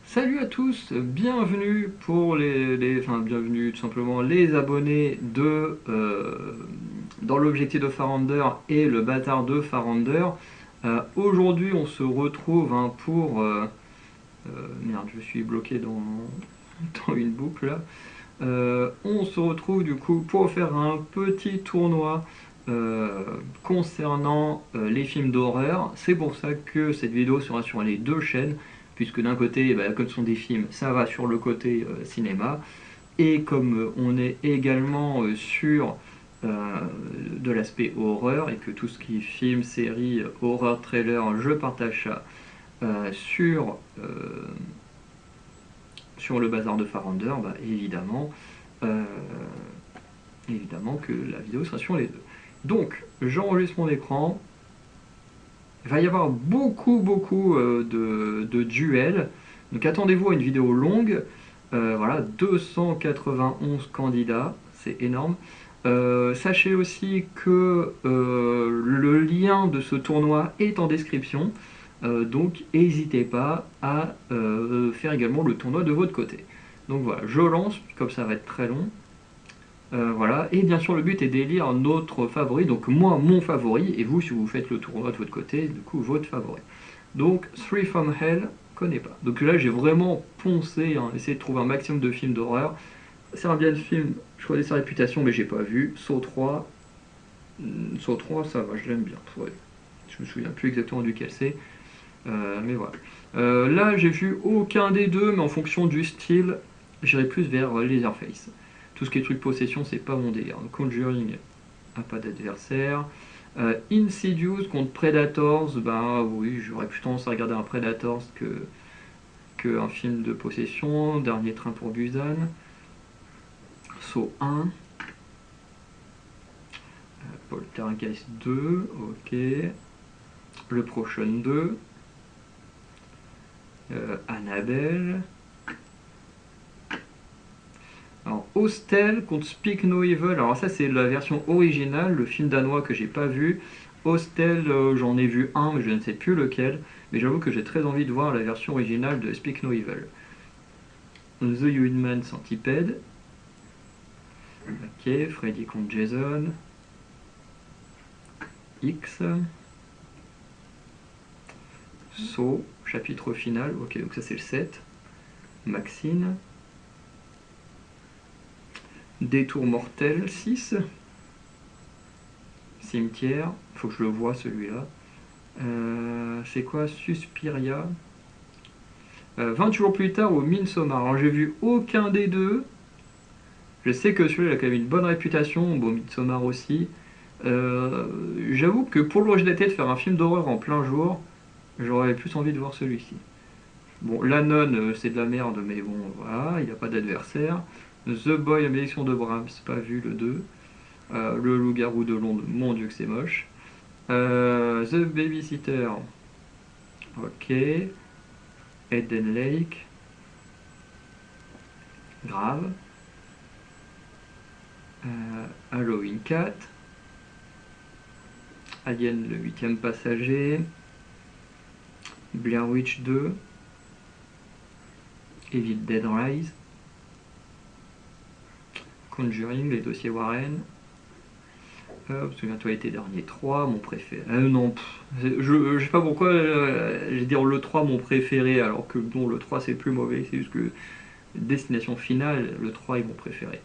Salut à tous, bienvenue pour bienvenue tout simplement les abonnés de dans l'objectif de Farander et le bâtard de Farander. Aujourd'hui on se retrouve pour merde, je suis bloqué dans une boucle là. On se retrouve du coup pour faire un petit tournoi concernant les films d'horreur. C'est pour ça que cette vidéo sera sur les deux chaînes, puisque d'un côté, comme ce sont des films, ça va sur le côté cinéma, et comme on est également sur de l'aspect horreur, et que tout ce qui est film, série, horreur, trailer, je partage ça sur le bazar de Farander, euh, évidemment que la vidéo sera sur les deux. Donc, j'enregistre mon écran. Il va y avoir beaucoup de duels. Donc attendez-vous à une vidéo longue. Voilà, 291 candidats, c'est énorme. Sachez aussi que le lien de ce tournoi est en description. Donc n'hésitez pas à faire également le tournoi de votre côté. Donc voilà, je lance, comme ça va être très long. Voilà, et bien sûr le but est d'élire notre favori, donc moi mon favori, et vous si vous faites le tournoi de votre côté, du coup votre favori. Donc Three from Hell, connais pas. Donc là j'ai vraiment poncé, essayé de trouver un maximum de films d'horreur. C'est un bien de film, je connais sa réputation mais j'ai pas vu. Saw 3, Saw 3 ça va, je l'aime bien. Ouais. Je me souviens plus exactement duquel c'est, mais voilà. Là j'ai vu aucun des deux, mais en fonction du style, j'irai plus vers Leatherface. Tout ce qui est truc possession, c'est pas mon délire. Conjuring a pas d'adversaire. Insidious contre Predators, bah oui, j'aurais plus tendance à regarder un Predators que un film de possession. Dernier train pour Busan. Saw 1. Poltergeist 2, ok. Le prochain 2. Annabelle. Alors, Hostel contre Speak No Evil. Alors ça c'est la version originale, le film danois que j'ai pas vu. Hostel, j'en ai vu un, mais je ne sais plus lequel. Mais j'avoue que j'ai très envie de voir la version originale de Speak No Evil. The Human Centipede. Ok, Freddy contre Jason. X. Saw, chapitre final. Ok, donc ça c'est le 7. Maxine. Détour mortel 6. Cimetière. Faut que je le voie celui-là. C'est quoi Suspiria 20 jours plus tard au Midsommar. Alors j'ai vu aucun des deux. Je sais que celui-là a quand même une bonne réputation. Bon, Midsommar aussi. J'avoue que pour l'originalité de faire un film d'horreur en plein jour, j'aurais plus envie de voir celui-ci. Bon, La Nonne, c'est de la merde, mais bon, voilà, il n'y a pas d'adversaire. The Boy, la malédiction de Brahms, pas vu le 2. Le Loup-garou de Londres, mon dieu que c'est moche. The Babysitter, ok. Eden Lake, grave. Halloween 4. Alien le 8ème passager. Blair Witch 2. Evil Dead Rise. Conjuring, les dossiers Warren. Souviens-toi l'été dernier 3, mon préféré. Non, je sais pas pourquoi je vais dire le 3 mon préféré, alors que bon, le 3 c'est plus mauvais, c'est juste que destination finale, le 3 est mon préféré.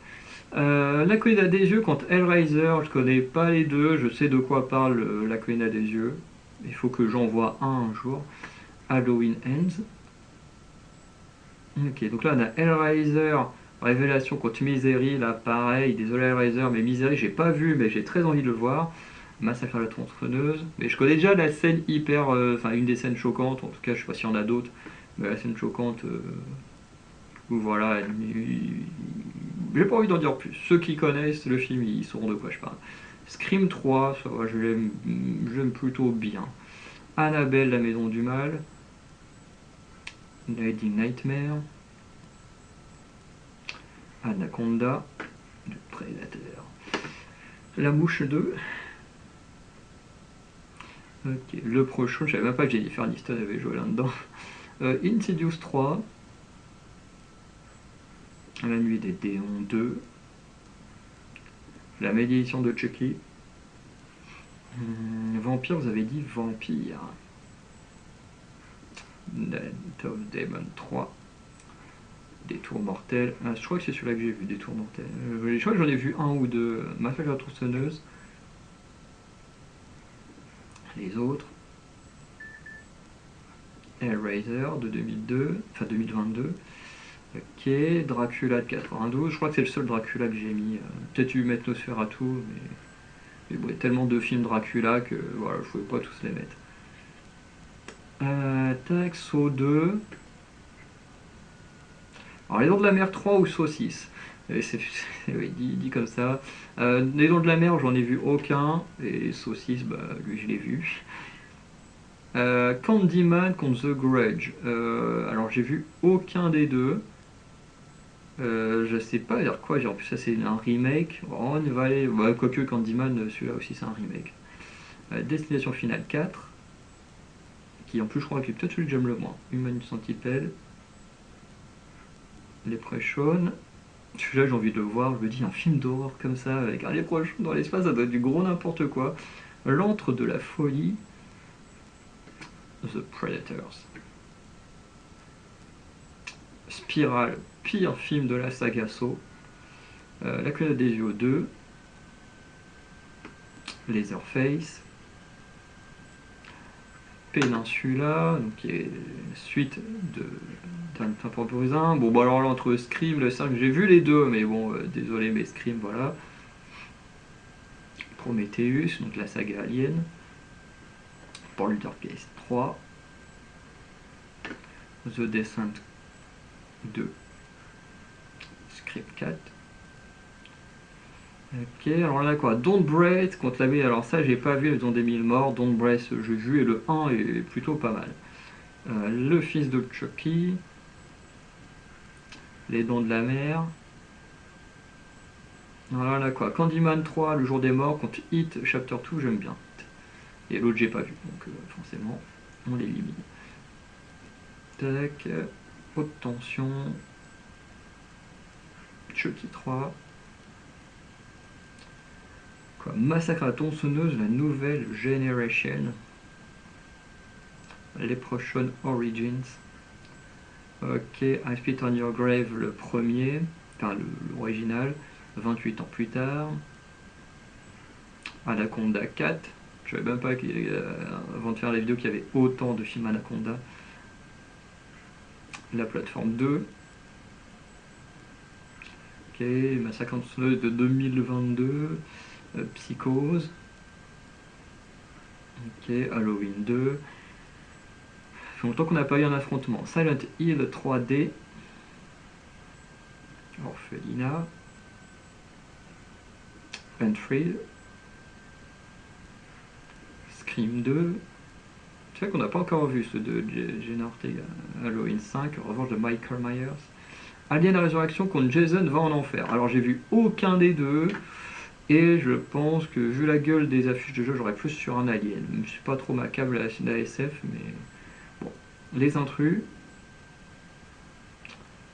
La colline à des yeux contre Hellraiser, je connais pas les deux, je sais de quoi parle la colline à des yeux. Il faut que j'en voie un jour. Halloween Ends. Ok, donc là on a Hellraiser, Révélation contre Misery, là pareil, désolé Hellraiser, mais Misery j'ai pas vu, mais j'ai très envie de le voir. Massacre à la tronçonneuse, mais je connais déjà la scène hyper, une des scènes choquantes, en tout cas je sais pas s'il y en a d'autres, mais la scène choquante, où voilà, j'ai pas envie d'en dire plus. Ceux qui connaissent le film, ils sauront de quoi je parle. Scream 3, ça va, je l'aime plutôt bien. Annabelle, la maison du mal. Lady Nightmare. Anaconda, le prédateur. La mouche 2. Ok, le prochain, je savais même pas que Jennifer Aniston avait joué là-dedans. Insidious 3. La nuit des démons 2. La médiation de Chucky. Vampire, vous avez dit vampire. Night of Demon 3. Détour mortel. Ah, je crois que c'est celui-là que j'ai vu, Détour mortel. Je crois que j'en ai vu un ou deux. Massacre à la tronçonneuse. Les autres. Hellraiser de 2002. Enfin 2022. Ok, Dracula de 92. Je crois que c'est le seul Dracula que j'ai mis. Peut-être eu mettre Nosferatu, mais bon, il y a tellement de films Dracula que voilà, je ne pouvais pas tous les mettre. Tac, Saw 2. Alors, Les Dents de la Mer 3 ou Saucisse. Oui, dit comme ça. Les Dents de la Mer, j'en ai vu aucun. Et Saucisse, bah, lui, je l'ai vu. Candyman contre The Grudge. Alors, j'ai vu aucun des deux. Je sais pas dire quoi. En plus, ça, c'est un remake. On va aller. Bah, quoique Candyman, celui-là aussi, c'est un remake. Destination Finale 4. Qui, en plus, je crois que c'est peut-être celui que j'aime le moins. Human Centipede. Les Leprechaun. Celui-là, j'ai envie de le voir. Je me dis, un film d'horreur comme ça, avec un Leprechaun dans l'espace, ça doit être du gros n'importe quoi. L'antre de la folie. The Predators. Spiral, pire film de la saga Saw. La Cloud des yeux 2. Leatherface. Peninsula, donc qui est suite de d'un Temporizin. Bon, bah alors là, entre Scream, le 5, j'ai vu les deux, mais bon, désolé, mais Scream, voilà. Prometheus, donc la saga Alien. Poltergeist 3. The Descent 2. Script 4. Ok, alors là quoi, Don't Breath contre la vie, alors ça j'ai pas vu, ils ont des 1000 morts, Don't Breath j'ai vu et le 1 est plutôt pas mal. Le fils de Chucky. Les Dents de la Mer. Voilà là quoi, Candyman 3, Le Jour des Morts contre Hit Chapter 2, j'aime bien. Et l'autre j'ai pas vu, donc forcément on l'élimine. Tac, haute tension. Chucky 3. Quoi, Massacre à la tronçonneuse, la nouvelle Generation. Leprechaun Origins. Ok, I Spit on Your Grave, le premier, enfin l'original, 28 ans plus tard. Anaconda 4. Je savais même pas avant de faire la vidéo qu'il y avait autant de films Anaconda. La plateforme 2. Ok, Massacre à la tronçonneuse de 2022. Psychose. Ok, Halloween 2. Ça fait longtemps qu'on n'a pas eu un affrontement. Silent Hill 3D. Orphelina. Renfield. Scream 2. C'est vrai qu'on n'a pas encore vu ceux de Jenna Ortega. Halloween 5. Revanche de Michael Myers. Alien la Résurrection contre Jason va en enfer. Alors j'ai vu aucun des deux. Et je pense que vu la gueule des affiches de jeu, j'aurais plus sur un Alien. Je suis pas trop macabre la SF, mais bon. Les intrus.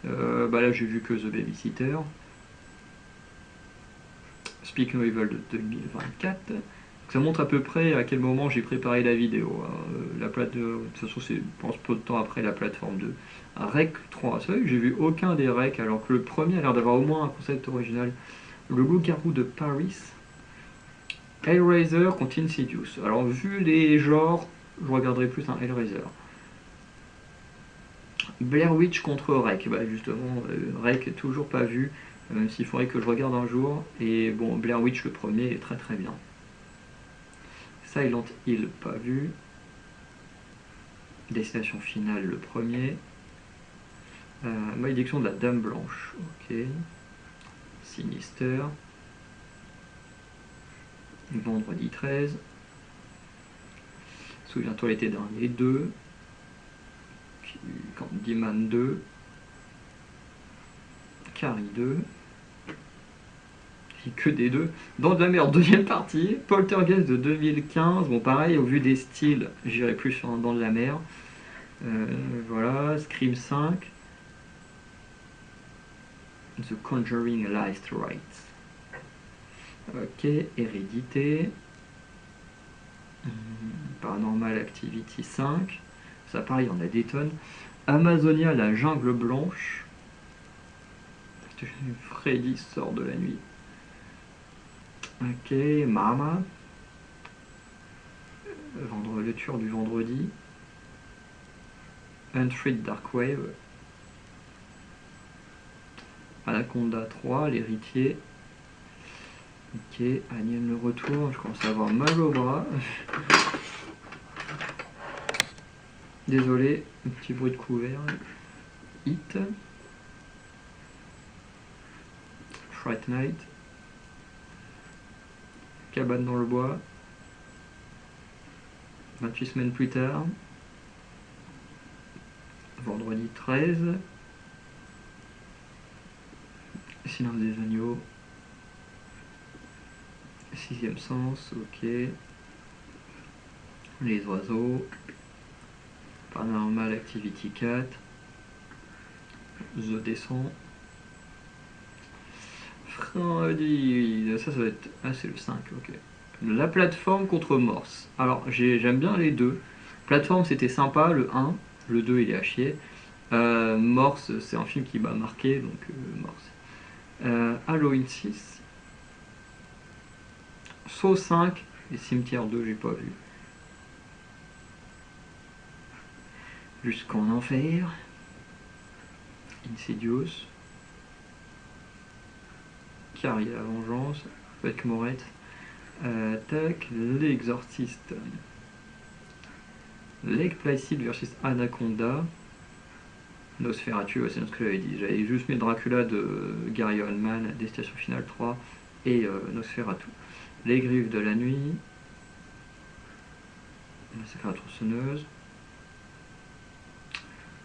Bah là j'ai vu que The Babysitter. Speak No Evil de 2024. Ça montre à peu près à quel moment j'ai préparé la vidéo. De toute façon c'est je pense peu de temps après la plateforme 2. Rec 3. C'est vrai que j'ai vu aucun des Rec alors que le premier a l'air d'avoir au moins un concept original. Le loup-garou de Paris. Hellraiser contre Insidious. Alors vu les genres, je regarderai plus un Hellraiser. Blair Witch contre Rec. Bah justement, Rec toujours pas vu. Même s'il faudrait que je regarde un jour. Et bon, Blair Witch le premier est très très bien. Silent Hill pas vu. Destination finale le premier. Malédiction de la Dame Blanche. Ok. Sinister. Vendredi 13. Souviens-toi l'été dernier 2. Candyman 2. Carrie 2. Que des deux. Dans de la merde, deuxième partie. Poltergeist de 2015. Bon, pareil, au vu des styles, j'irai plus sur Dans de la mer. Voilà, Scream 5. The Conjuring Last Rites. Ok, Hérédité. Paranormal Activity 5. Ça pareil, on a des tonnes. Amazonia, la jungle blanche. Freddy sort de la nuit. Ok, Mama. Le tueur du vendredi. Untreat Dark Wave. Anaconda 3, l'héritier. Ok, Alien le retour, je commence à avoir mal au bras. Désolé, un petit bruit de couvert. Hit. Fright Night. Cabane dans le bois. 28 semaines plus tard. Vendredi 13. Silence des agneaux. Sixième sens, ok. Les oiseaux. Paranormal Activity 4. The Descent. Freddy. Ça va être. Ah, c'est le 5, ok. La plateforme contre Morse. Alors, j'aime bien les deux. Plateforme, c'était sympa, le 1. Le 2, il est à chier. Morse, c'est un film qui m'a marqué, donc Morse. Halloween 6. Saw 5. Et Cimetière 2, j'ai pas vu. Jusqu'en enfer. Insidious. Carrie la vengeance. Avec Morette. Tac. L'Exorciste. Lake Placid versus Anaconda. Nosferatu, c'est ce que j'avais dit. J'avais juste mis Dracula de Gary Oldman, Destination Finale 3 et Nosferatu. Les Griffes de la Nuit. Massacre à la tronçonneuse.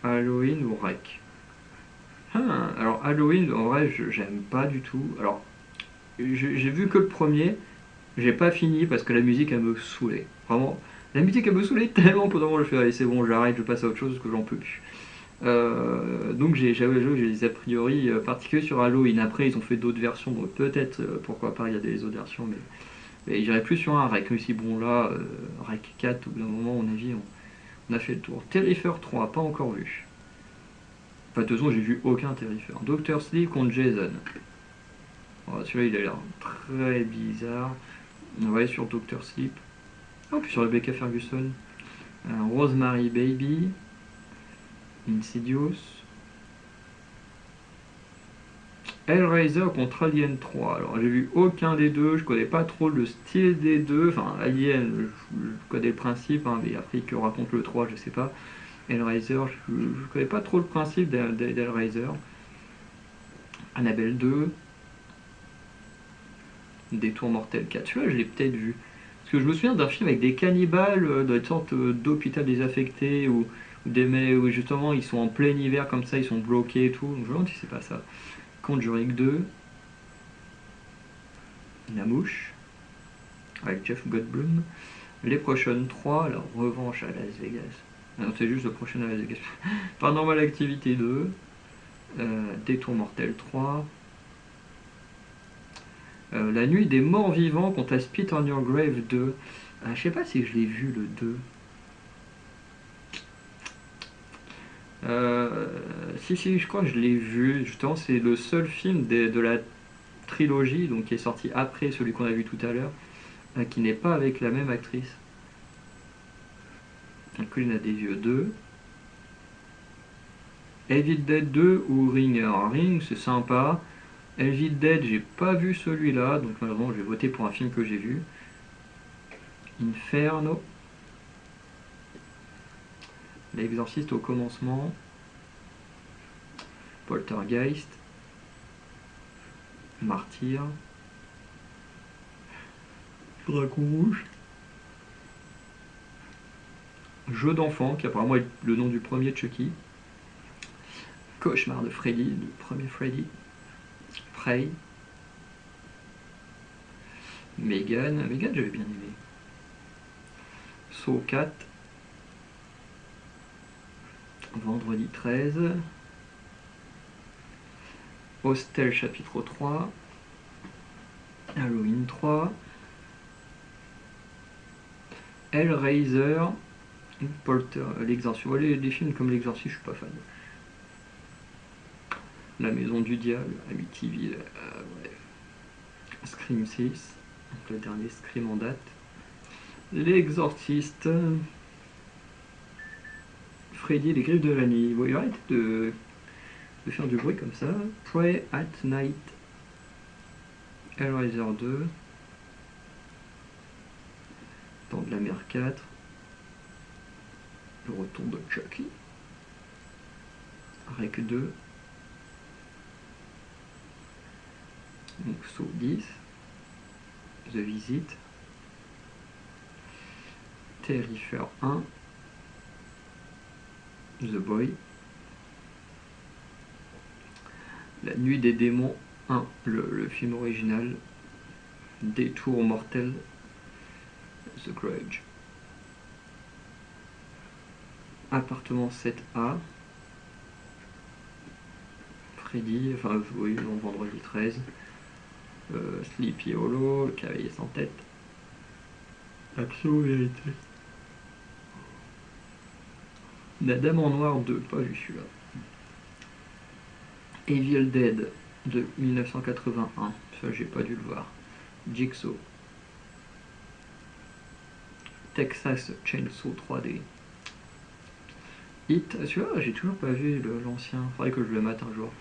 Halloween ou Rec. Alors Halloween, en vrai, j'aime pas du tout. Alors, j'ai vu que le premier. J'ai pas fini parce que la musique, elle me saoulait. Vraiment, la musique, elle me saoulait tellement qu'au moment où je fais, allez, c'est bon, j'arrête, je passe à autre chose parce que j'en peux plus. Donc j'ai des a priori particuliers sur Halloween. Après, ils ont fait d'autres versions, donc peut-être, pourquoi pas, il y a des autres versions, mais j'irais plus sur un Rec. Aussi, bon, là, Rec 4, au bout d'un moment, à mon avis, on a fait le tour. Terrifier 3, pas encore vu. Enfin, de toute façon, j'ai vu aucun Terrifier. Doctor Sleep contre Jason. Voilà, celui-là, il a l'air très bizarre. On va aller sur Doctor Sleep. Oh, puis sur Rebecca Ferguson. Rosemary Baby. Insidious. Hellraiser contre Alien 3. Alors j'ai vu aucun des deux, je connais pas trop le style des deux. Enfin, Alien, je connais le principe, hein, mais après que raconte le 3, je sais pas. Hellraiser, je connais pas trop le principe d'Hellraiser. Annabelle 2. Détour mortel 4. Celui-là, je l'ai peut-être vu. Parce que je me souviens d'un film avec des cannibales dans une sorte d'hôpital désaffecté où où justement ils sont en plein hiver comme ça, ils sont bloqués et tout. Donc je me demande si c'est pas ça. Conjuring 2. La Mouche. Avec Jeff Goldblum. Les prochaines 3, la revanche à Las Vegas. Non, c'est juste le prochain à Las Vegas. Paranormal Activity 2. Détour mortel 3. La nuit des morts vivants contre Spit on Your Grave 2. Je sais pas si je l'ai vu le 2. Si, je crois que je l'ai vu. Justement, c'est le seul film de la trilogie, donc qui est sorti après celui qu'on a vu tout à l'heure, qui n'est pas avec la même actrice. Donc, il y en a des vieux 2. Evil Dead 2 ou Ring. Alors, Ring, c'est sympa. Evil Dead, j'ai pas vu celui-là, donc malheureusement, je vais voter pour un film que j'ai vu. Inferno. L'Exorciste au commencement. Poltergeist. Martyr. Dragon rouge. Jeu d'enfant, qui apparemment est le nom du premier Chucky. Cauchemar de Freddy, le premier Freddy. Prey. Megan, j'avais bien aimé. Saw 4. Vendredi 13. Hostel chapitre 3, Halloween 3, Hellraiser, Polter, l'Exorciste. Les films comme l'Exorciste, je suis pas fan. La Maison du Diable, Amityville, ouais. Scream 6, donc le dernier Scream en date. L'Exorciste, Freddy et les Griffes de la Nuit. Bon, il arrête de faire du bruit comme ça. Pray at Night, Hellraiser 2, Temps de la mer 4, le retour de Chucky, Rec 2, donc Saw 10, The Visit, Terrifier 1, The Boy, La Nuit des Démons 1, le film original, Détour mortel, The Grudge, Appartement 7A, Freddy, enfin oui, non, vendredi 13, Sleepy Hollow, Le Cavalier sans tête, Action vérité, La Dame en Noir 2, pas vu celui-là, Evil Dead de 1981, ça j'ai pas dû le voir, Jigsaw, Texas Chainsaw 3D, Hit, celui-là j'ai toujours pas vu l'ancien, faudrait que je le mate un jour.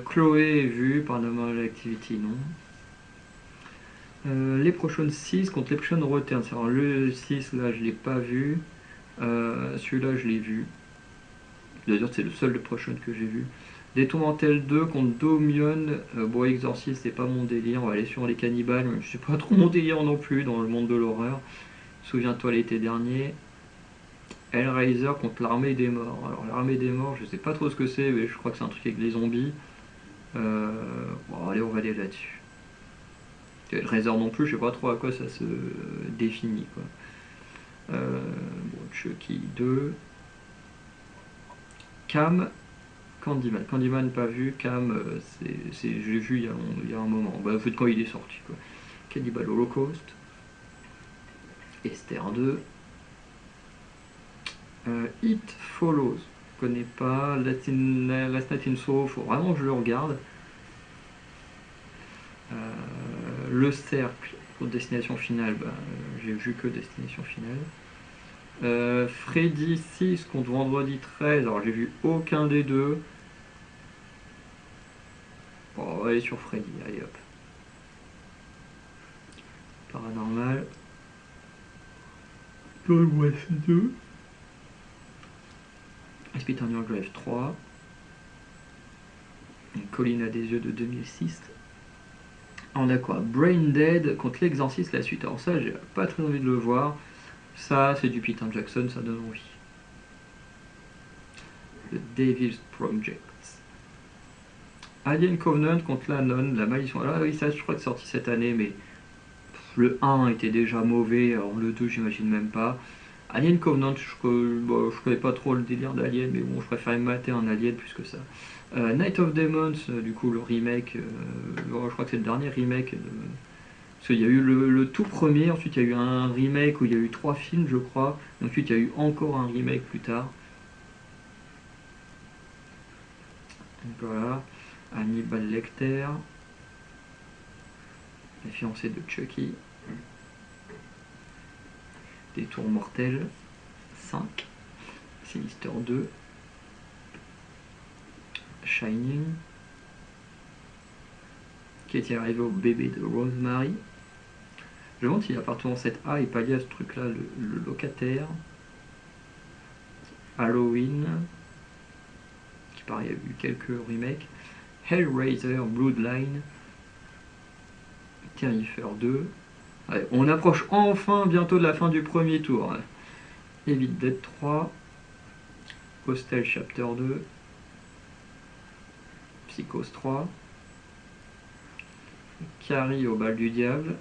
Chloé vu, Paranormal Activity non. Les prochaines 6 contre les prochaines Returns. Alors le 6 là je l'ai pas vu, celui-là je l'ai vu. D'ailleurs c'est le seul de prochaine que j'ai vu. Détourmentel 2 contre Domion. Bon, Exorcist c'est pas mon délire, on va aller sur les cannibales, mais c'est pas trop mon délire non plus dans le monde de l'horreur. Souviens-toi l'été dernier. Hellraiser contre l'Armée des Morts. Alors l'Armée des Morts, je sais pas trop ce que c'est, mais je crois que c'est un truc avec les zombies. Bon, allez, on va aller là-dessus. Hellraiser non plus, je sais pas trop à quoi ça se définit, quoi. Bon, Chucky 2. Cam, Candyman. Candyman pas vu, Cam, j'ai vu il y a un moment. Bah, faut de quand il est sorti, quoi. Cannibal Holocaust. Esther 2. It Follows, je connais pas. Last Night in Soho, faut vraiment que je le regarde. Le Cercle pour Destination Finale, bah, j'ai vu que Destination Finale. Freddy 6 contre Vendredi 13, alors j'ai vu aucun des deux. Bon, on va aller sur Freddy, allez hop. Paranormal. John West 2. Spit on Your Grave 3. Une colline à des yeux de 2006. On a quoi? Brain Dead contre l'Exorciste, la suite. Alors ça, j'ai pas très envie de le voir. Ça, c'est du Peter Jackson, ça donne envie. The Devil's Project. Alien Covenant contre la nonne, la malédiction. Alors oui, ça, je crois que c'est sorti cette année, mais le 1 était déjà mauvais, alors le 2, j'imagine même pas. Alien Covenant, je connais pas trop le délire d'Alien, mais bon, je préfère mater un Alien plus que ça. Night of Demons, du coup, le remake, je crois que c'est le dernier remake. Parce qu'il y a eu le tout premier, ensuite il y a eu un remake où il y a eu 3 films, je crois, et ensuite il y a eu encore un remake plus tard. Donc voilà, Hannibal Lecter, la fiancée de Chucky. Détour mortel 5, Sinister 2, Shining, qui est arrivé au bébé de Rosemary. Je me demande si l'appartement 7A est pas lié à ce truc là, le locataire. Halloween, qui paraît, il y a eu quelques remakes. Hellraiser, Bloodline, Terrifier 2. Allez, on approche enfin bientôt de la fin du premier tour. Evil Dead 3, Hostel Chapter 2, Psychose 3, Carrie au bal du diable.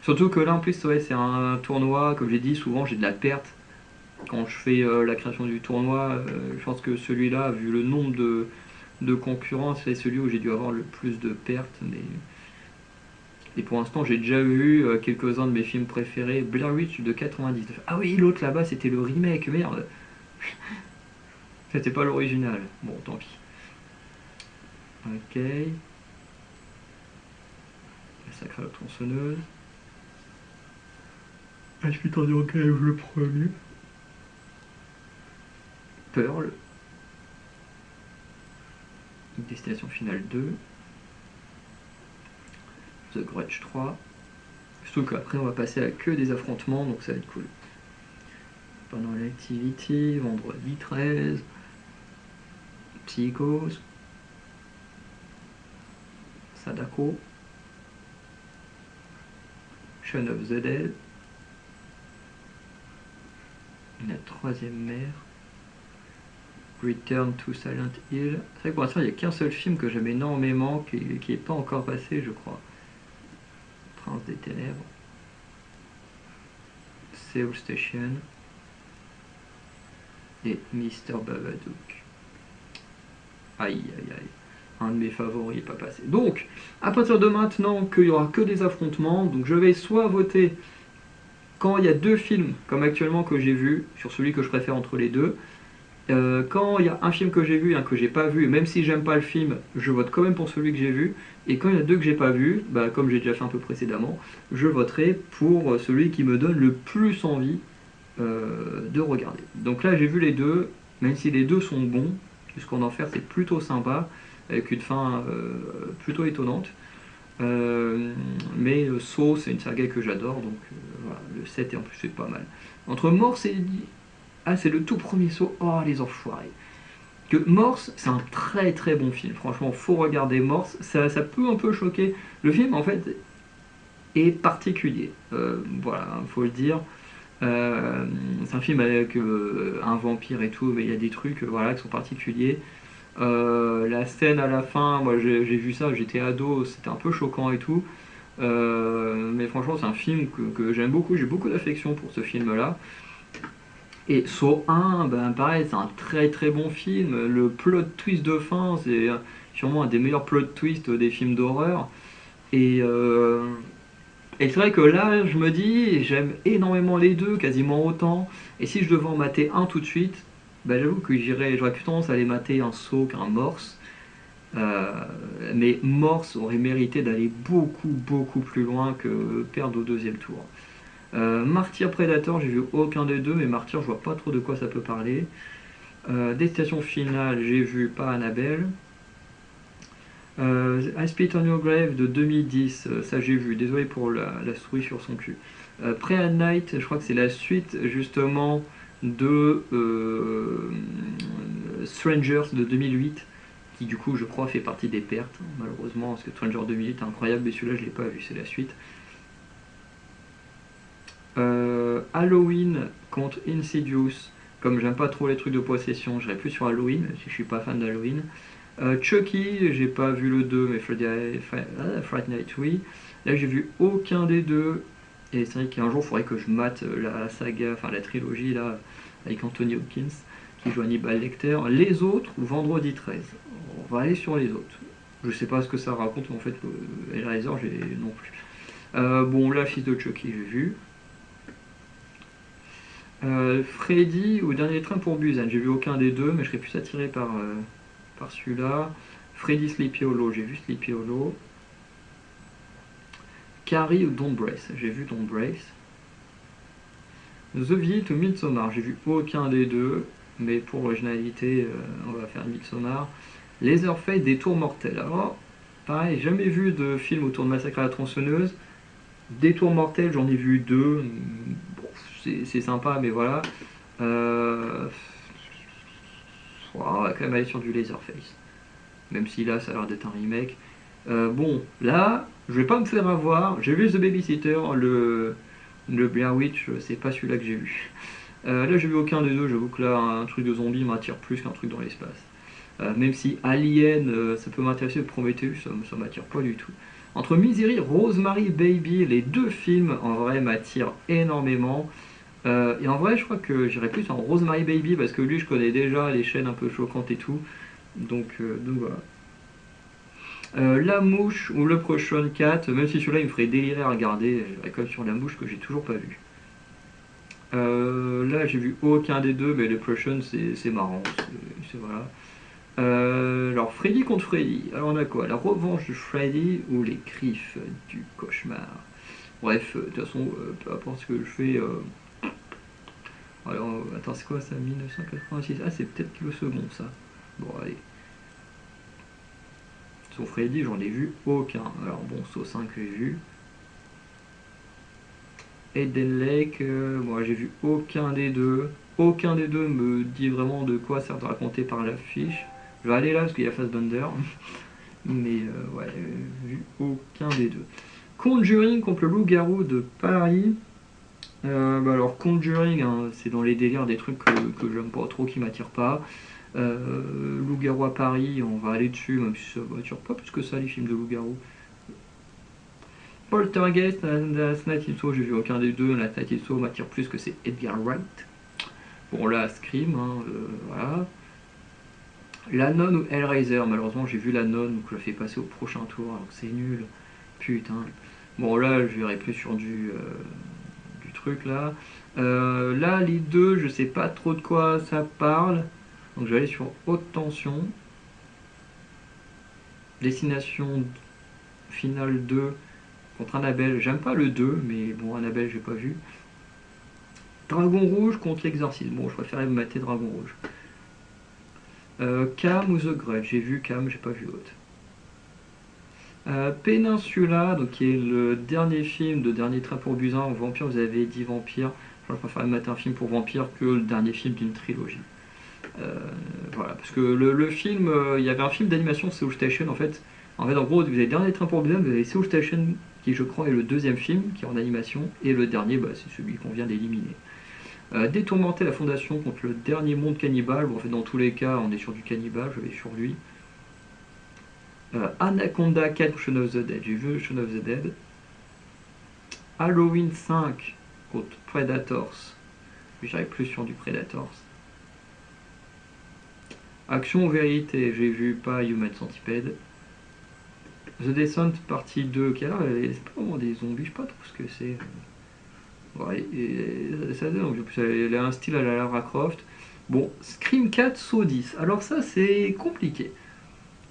Surtout que là en plus ouais, c'est un tournoi, comme j'ai dit, souvent j'ai de la perte quand je fais la création du tournoi. Je pense que celui-là, vu le nombre de concurrence, c'est celui où j'ai dû avoir le plus de pertes. Et pour l'instant, j'ai déjà vu quelques-uns de mes films préférés. Blair Witch de 99. Ah oui, l'autre là-bas, c'était le remake, merde. C'était pas l'original. Bon, tant pis. Ok. Massacre à la tronçonneuse. Ah, je suis tendu au cas où le premier. Pearl. Destination finale 2. The Grudge 3. Surtout qu'après on va passer à que des affrontements, donc ça va être cool. Pendant l'activity, vendredi 13. Psychose. Sadako. Shaun of the Dead. La troisième mer. Return to Silent Hill. C'est vrai que pour l'instant il n'y a qu'un seul film que j'aime énormément qui n'est pas encore passé, je crois. Prince des Ténèbres. Seoul Station. Et Mr. Babadook. Aïe aïe aïe. Un de mes favoris n'est pas passé. Donc, à partir de maintenant qu'il n'y aura que des affrontements, donc je vais soit voter quand il y a deux films, comme actuellement que j'ai vu, sur celui que je préfère entre les deux. Quand il y a un film que j'ai vu et un que j'ai pas vu, même si j'aime pas le film, je vote quand même pour celui que j'ai vu. Et quand il y en a deux que j'ai pas vu, bah, comme j'ai déjà fait un peu précédemment, je voterai pour celui qui me donne le plus envie de regarder. Donc là j'ai vu les deux, même si les deux sont bons, puisqu'on en fait c'est plutôt sympa, avec une fin plutôt étonnante. Mais Saw c'est une saga que j'adore, donc voilà, le 7 et en plus c'est pas mal. Entre Morse et... Ah, c'est le tout premier Saw. Oh, les enfoirés. Que Morse, c'est un très très bon film. Franchement, faut regarder Morse. Ça peut un peu choquer. Le film, en fait, est particulier. Voilà, faut le dire. C'est un film avec un vampire et tout, mais il y a des trucs voilà, qui sont particuliers. La scène à la fin, moi j'ai vu ça, j'étais ado, c'était un peu choquant et tout. Mais franchement, c'est un film que j'aime beaucoup. J'ai beaucoup d'affection pour ce film-là. Et Saw 1, ben pareil, c'est un très très bon film. Le plot twist de fin, c'est sûrement un des meilleurs plot twists des films d'horreur. Et, et c'est vrai que là, je me dis, j'aime énormément les deux, quasiment autant. Et si je devais en mater un tout de suite, ben j'avoue que j'aurais plus tendance à aller mater un Saw qu'un Morse. Mais Morse aurait mérité d'aller beaucoup beaucoup plus loin que perdre au deuxième tour. Martyr Predator, j'ai vu aucun des deux, mais Martyr, je vois pas trop de quoi ça peut parler. Destination finale, j'ai vu pas Annabelle. I Spit on Your Grave de 2010, ça j'ai vu, désolé pour la souris sur son cul. Prey at Night, je crois que c'est la suite justement de Strangers de 2008, qui du coup je crois fait partie des pertes, malheureusement, parce que Stranger 2008 est incroyable, mais celui-là je l'ai pas vu, c'est la suite. Halloween contre Insidious. Comme j'aime pas trop les trucs de possession, j'irai plus sur Halloween, si je suis pas fan d'Halloween. Chucky, j'ai pas vu le 2, mais Fright Night, oui. Là, j'ai vu aucun des deux. Et c'est vrai qu'un jour, il faudrait que je mate la saga, enfin la trilogie, là, avec Anthony Hopkins, qui joue Hannibal Lecter. Les autres, vendredi 13. On va aller sur les autres. Je sais pas ce que ça raconte, mais en fait, Hellraiser, j'ai non plus. Bon, là, fils de Chucky, j'ai vu. Freddy ou Dernier train pour Busan, j'ai vu aucun des deux, mais je serais plus attiré par celui-là. Freddy Sleepy Hollow, j'ai vu Sleepy Hollow. Carrie ou Don't Brace, j'ai vu Don't Brace. The Visit ou Midsommar, j'ai vu aucun des deux, mais pour l'originalité, on va faire Midsommar. Leatherface, Des Tours Mortels. Alors, pareil, jamais vu de film autour de Massacre à la tronçonneuse. Des Tours Mortels, j'en ai vu deux. Bon, c'est sympa, mais voilà. On va quand même aller sur du Leatherface. Même si là, ça a l'air d'être un remake. Bon, là, je vais pas me faire avoir. J'ai vu The Babysitter, le Blair Witch, c'est pas celui-là que j'ai vu. Là, j'ai vu aucun des deux. J'avoue que là, un truc de zombie m'attire plus qu'un truc dans l'espace. Même si Alien, ça peut m'intéresser, Prometheus, ça m'attire pas du tout. Entre Misery, Rosemary Baby, les deux films en vrai m'attirent énormément. Et en vrai, je crois que j'irais plus en Rosemary Baby parce que lui, je connais déjà les chaînes un peu choquantes et tout. Donc voilà. La mouche ou le Prochain 4, même si celui-là il me ferait délirer à regarder, j'irais quand même sur la mouche que j'ai toujours pas vu. Là j'ai vu aucun des deux, mais le Prochain c'est marrant, voilà. Alors Freddy contre Freddy, alors on a quoi? La revanche de Freddy ou les griffes du cauchemar? Bref, de toute façon, peu importe ce que je fais. Alors, attends, c'est quoi ça? 1986. Ah, c'est peut-être le second ça. Bon, allez. Sauf Freddy, j'en ai vu aucun. Alors bon, Saw 5 j'ai vu. Eden Lake, moi j'ai vu aucun des deux. Aucun des deux me dit vraiment de quoi ça va raconter par l'affiche. Je vais aller là parce qu'il y a Fassbender. Mais ouais, vu aucun des deux. Conjuring contre le loup-garou de Paris. Alors Conjuring, hein, c'est dans les délires des trucs que j'aime pas trop, qui m'attirent pas. Loup-garou à Paris, on va aller dessus, même si ça m'attire pas plus que ça les films de loup-garou. Poltergeist, Last Night in Soho, j'ai vu aucun des deux. Last Night in Soho m'attire plus que c'est Edgar Wright. Bon là, Scream, hein, voilà. La Nonne ou Hellraiser, malheureusement j'ai vu La Nonne, donc je la fais passer au prochain tour, alors que c'est nul. Putain. Bon là, je verrai plus sur du truc là. Là, les deux, je sais pas trop de quoi ça parle. Donc je vais aller sur haute tension. Destination finale 2 contre Annabelle. J'aime pas le 2, mais bon, Annabelle, j'ai pas vu. Dragon Rouge contre l'Exorcisme. Bon, je préférais me mater Dragon Rouge. Cam ou The Grudge. J'ai vu Cam, j'ai pas vu l'autre. Peninsula, donc qui est le dernier film de Dernier Train pour Busan. Vampire, vous avez dit Vampire. Je préfère me mater un film pour Vampire que le dernier film d'une trilogie. Voilà, parce que le film, il y avait un film d'animation Seoul Station en fait. En gros, vous avez Dernier Train pour Busan, vous avez Seoul Station qui je crois est le deuxième film qui est en animation, et le dernier, c'est celui qu'on vient d'éliminer. Détourmenter la Fondation contre le dernier monde cannibale. Bon, en fait, dans tous les cas, on est sur du cannibale, je vais sur lui. Anaconda 4 Shaun of the Dead, j'ai vu Shaun of the Dead. Halloween 5 contre Predators, j'irai plus sur du Predators. Action ou vérité, j'ai vu pas Human Centipede. The Descent partie 2, qui a l'air, c'est pas vraiment des zombies, je sais pas trop ce que c'est. Ouais, et ça donne, en plus elle a un style à la Lara Croft. Bon, Scream 4, Saw 10. Alors ça c'est compliqué.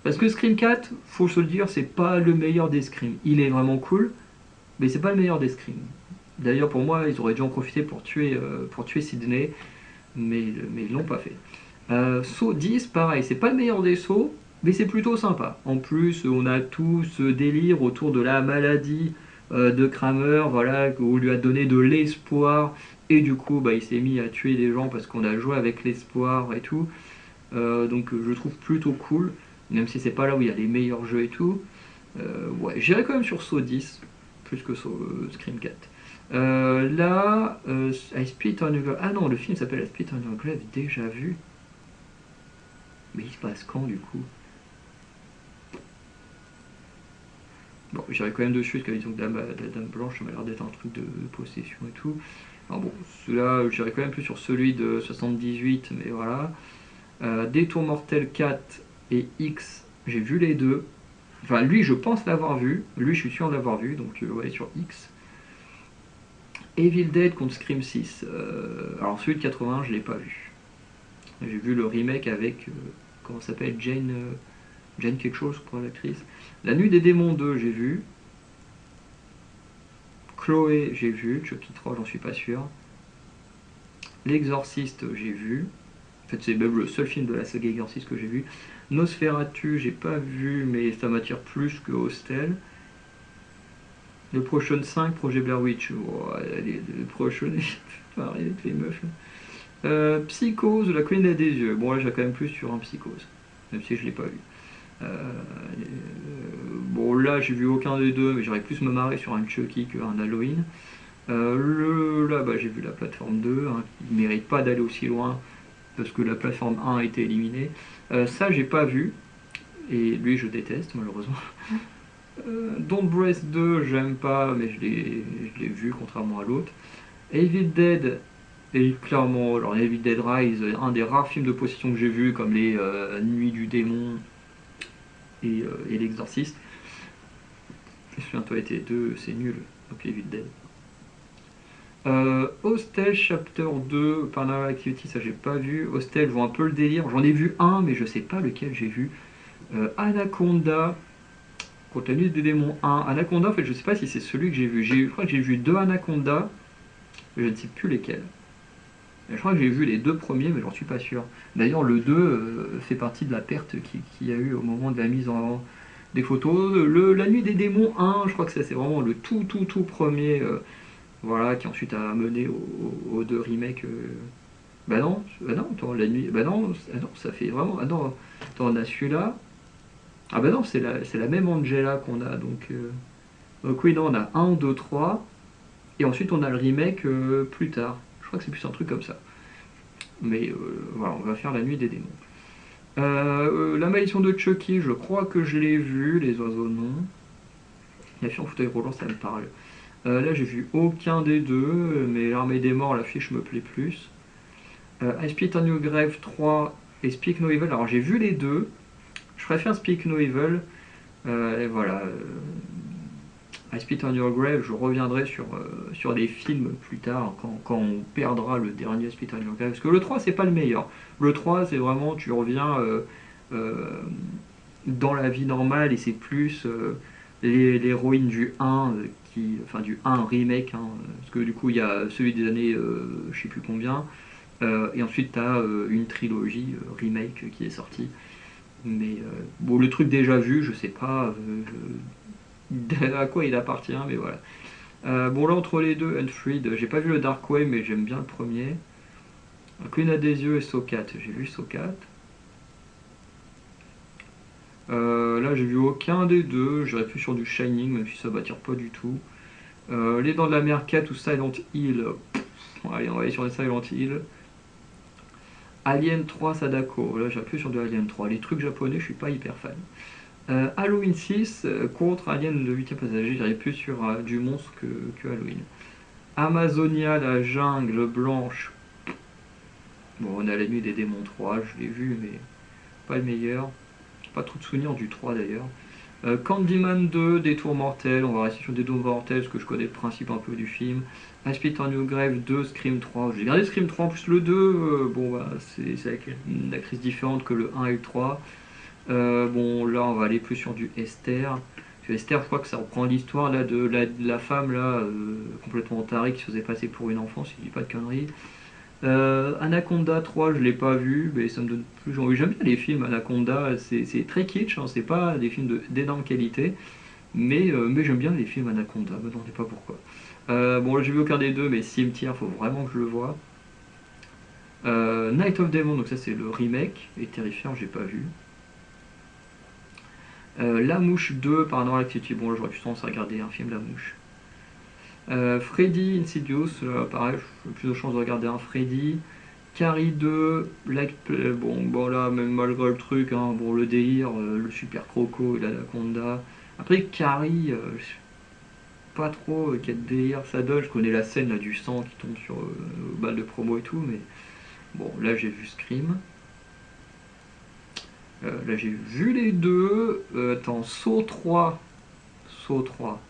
Parce que Scream 4, faut se le dire, c'est pas le meilleur des Scream. Il est vraiment cool, mais c'est pas le meilleur des Scream. D'ailleurs pour moi, ils auraient dû en profiter pour tuer Sidney, mais ils l'ont pas fait. Saw 10, pareil, c'est pas le meilleur des sauts, mais c'est plutôt sympa. En plus, on a tout ce délire autour de la maladie de Kramer, voilà, où on lui a donné de l'espoir, et du coup, il s'est mis à tuer des gens parce qu'on a joué avec l'espoir et tout. Donc je trouve plutôt cool, même si c'est pas là où il y a les meilleurs jeux et tout. Ouais, j'irai quand même sur Saw 10, plus que Scream 4. Là, I Spit on Your Grave. Ah non, le film s'appelle I Spit on Your Grave, déjà vu. Mais il se passe quand du coup? Bon, j'irai quand même dessus, parce que la Dame Blanche, ça m'a l'air d'être un truc de possession et tout. Alors bon, celui-là, j'irai quand même plus sur celui de 78, mais voilà. Détour Mortel 4 et X, j'ai vu les deux. Enfin, lui, je pense l'avoir vu. Lui, je suis sûr de l'avoir vu, donc ouais, sur X. Evil Dead contre Scream 6. Alors celui de 80, je l'ai pas vu. J'ai vu le remake avec, comment ça s'appelle, Jane quelque chose, pour l'actrice. La Nuit des Démons 2, j'ai vu. Chloé, j'ai vu. Chucky 3, j'en suis pas sûr. L'Exorciste, j'ai vu. En fait, c'est même le seul film de la saga Exorciste que j'ai vu. Nosferatu, j'ai pas vu, mais ça m'attire plus que Hostel. Le Prochain 5, Projet Blair Witch. Oh, le Prochain, pareil avec les meufs. Psychose, La Colline des Yeux. Bon, là, j'ai quand même plus sur un Psychose, même si je l'ai pas vu. Bon, là, j'ai vu aucun des deux, mais j'aurais plus me marrer sur un Chucky qu'un Halloween. Là, j'ai vu la plateforme 2, hein, qui ne mérite pas d'aller aussi loin, parce que la plateforme 1 a été éliminée. Ça, j'ai pas vu, et lui, je déteste, malheureusement. Don't Breath 2, j'aime pas, mais je l'ai vu, contrairement à l'autre. Evil Dead, Et clairement, alors Evil Dead Rise, un des rares films de possession que j'ai vu, comme les Nuits du démon et L'Exorciste. Souviens-toi, été 2, c'est nul, donc Evil Dead. Hostel Chapter 2, Paranormal Activity, ça j'ai pas vu. Hostel, je vois un peu le délire. J'en ai vu un, mais je sais pas lequel j'ai vu. Anaconda, contre la nuit des démons 1. Anaconda, en fait, je sais pas si c'est celui que j'ai vu. Je crois que j'ai vu deux Anaconda, mais je ne sais plus lesquels. Je crois que j'ai vu les deux premiers, mais j'en suis pas sûr. D'ailleurs, le 2 fait partie de la perte qu'il y a eu au moment de la mise en des photos. La nuit des démons 1, je crois que ça c'est vraiment le tout premier. Voilà, qui ensuite a mené aux deux remakes. Bah non, attends, la nuit. Ah non, ça fait vraiment. Ah non, attends, on a celui-là. Ah bah non, c'est la même Angela qu'on a. Donc oui, non, on a un 2 3 et ensuite on a le remake plus tard. Je crois que c'est plus un truc comme ça. Mais voilà, on va faire la nuit des démons. La malédiction de Chucky, je crois que je l'ai vu, les oiseaux non. La fille en fauteuil roulant, ça me parle. Là, j'ai vu aucun des deux, mais l'armée des morts, l'affiche me plaît plus. I Spit on Your Grave 3 et Speak No Evil, alors j'ai vu les deux. Je préfère Speak No Evil. Et voilà. I Spit on Your Grave, je reviendrai sur les films plus tard, quand on perdra le dernier I Spit on Your Grave. Parce que le 3, c'est pas le meilleur. Le 3, c'est vraiment, tu reviens dans la vie normale et c'est plus l'héroïne du 1, enfin du 1 remake, hein, parce que du coup, il y a celui des années, je sais plus combien. Et ensuite, tu as une trilogie remake qui est sortie. Mais bon, le truc déjà vu, je sais pas à quoi il appartient, mais voilà. Bon, là, entre les deux, Unfreed, j'ai pas vu le Dark Way, mais j'aime bien le premier. Clignote des yeux et Socat, j'ai vu Socat. Là, j'ai vu aucun des deux, j'irais plus sur du Shining, même si ça m'attire pas du tout. Les Dents de la Mer 4 ou Silent Hill, allez, on va aller sur les Silent Hill. Alien 3 Sadako, là, j'irais plus sur du Alien 3. Les trucs japonais, je suis pas hyper fan. Halloween 6 contre Alien le 8ème passager, j'irais plus sur du monstre que Halloween. Amazonia, la jungle blanche. Bon, on a la nuit des démons 3, je l'ai vu, mais pas le meilleur. Pas trop de souvenirs du 3 d'ailleurs. Candyman 2, Détour mortel, on va rester sur Détour mortel parce que je connais le principe un peu du film. I Spit on Your Grave 2, Scream 3. J'ai regardé Scream 3 en plus le 2, bon bah c'est avec une actrice différente que le 1 et le 3. Bon là on va aller plus sur du Esther. Esther, je crois que ça reprend l'histoire là de la femme là complètement tarée qui se faisait passer pour une enfant, si je dis pas de conneries. Anaconda 3, je l'ai pas vu, mais ça me donne plus envie. J'aime bien les films Anaconda, c'est très kitsch, hein, c'est pas des films d'énorme qualité, mais j'aime bien les films Anaconda, me demandez pas pourquoi. Bon, là j'ai vu aucun des deux, mais Cimetière, faut vraiment que je le vois. Night of Demon, donc ça c'est le remake, et Terrifiant, j'ai pas vu. La Mouche 2, Paranormal Activity, bon là j'aurais plus tendance à regarder un film La Mouche. Freddy Insidious, pareil, j'ai plus de chance de regarder un Freddy. Carrie 2, bon là, même malgré le truc, hein, bon le délire, le super croco et l'anaconda. Après Carrie, je sais pas trop quel délire ça donne, je connais la scène là, du sang qui tombe sur balle de promo et tout, mais bon là j'ai vu Scream. Là j'ai vu les deux. Attends, Saw 3. Saw 3.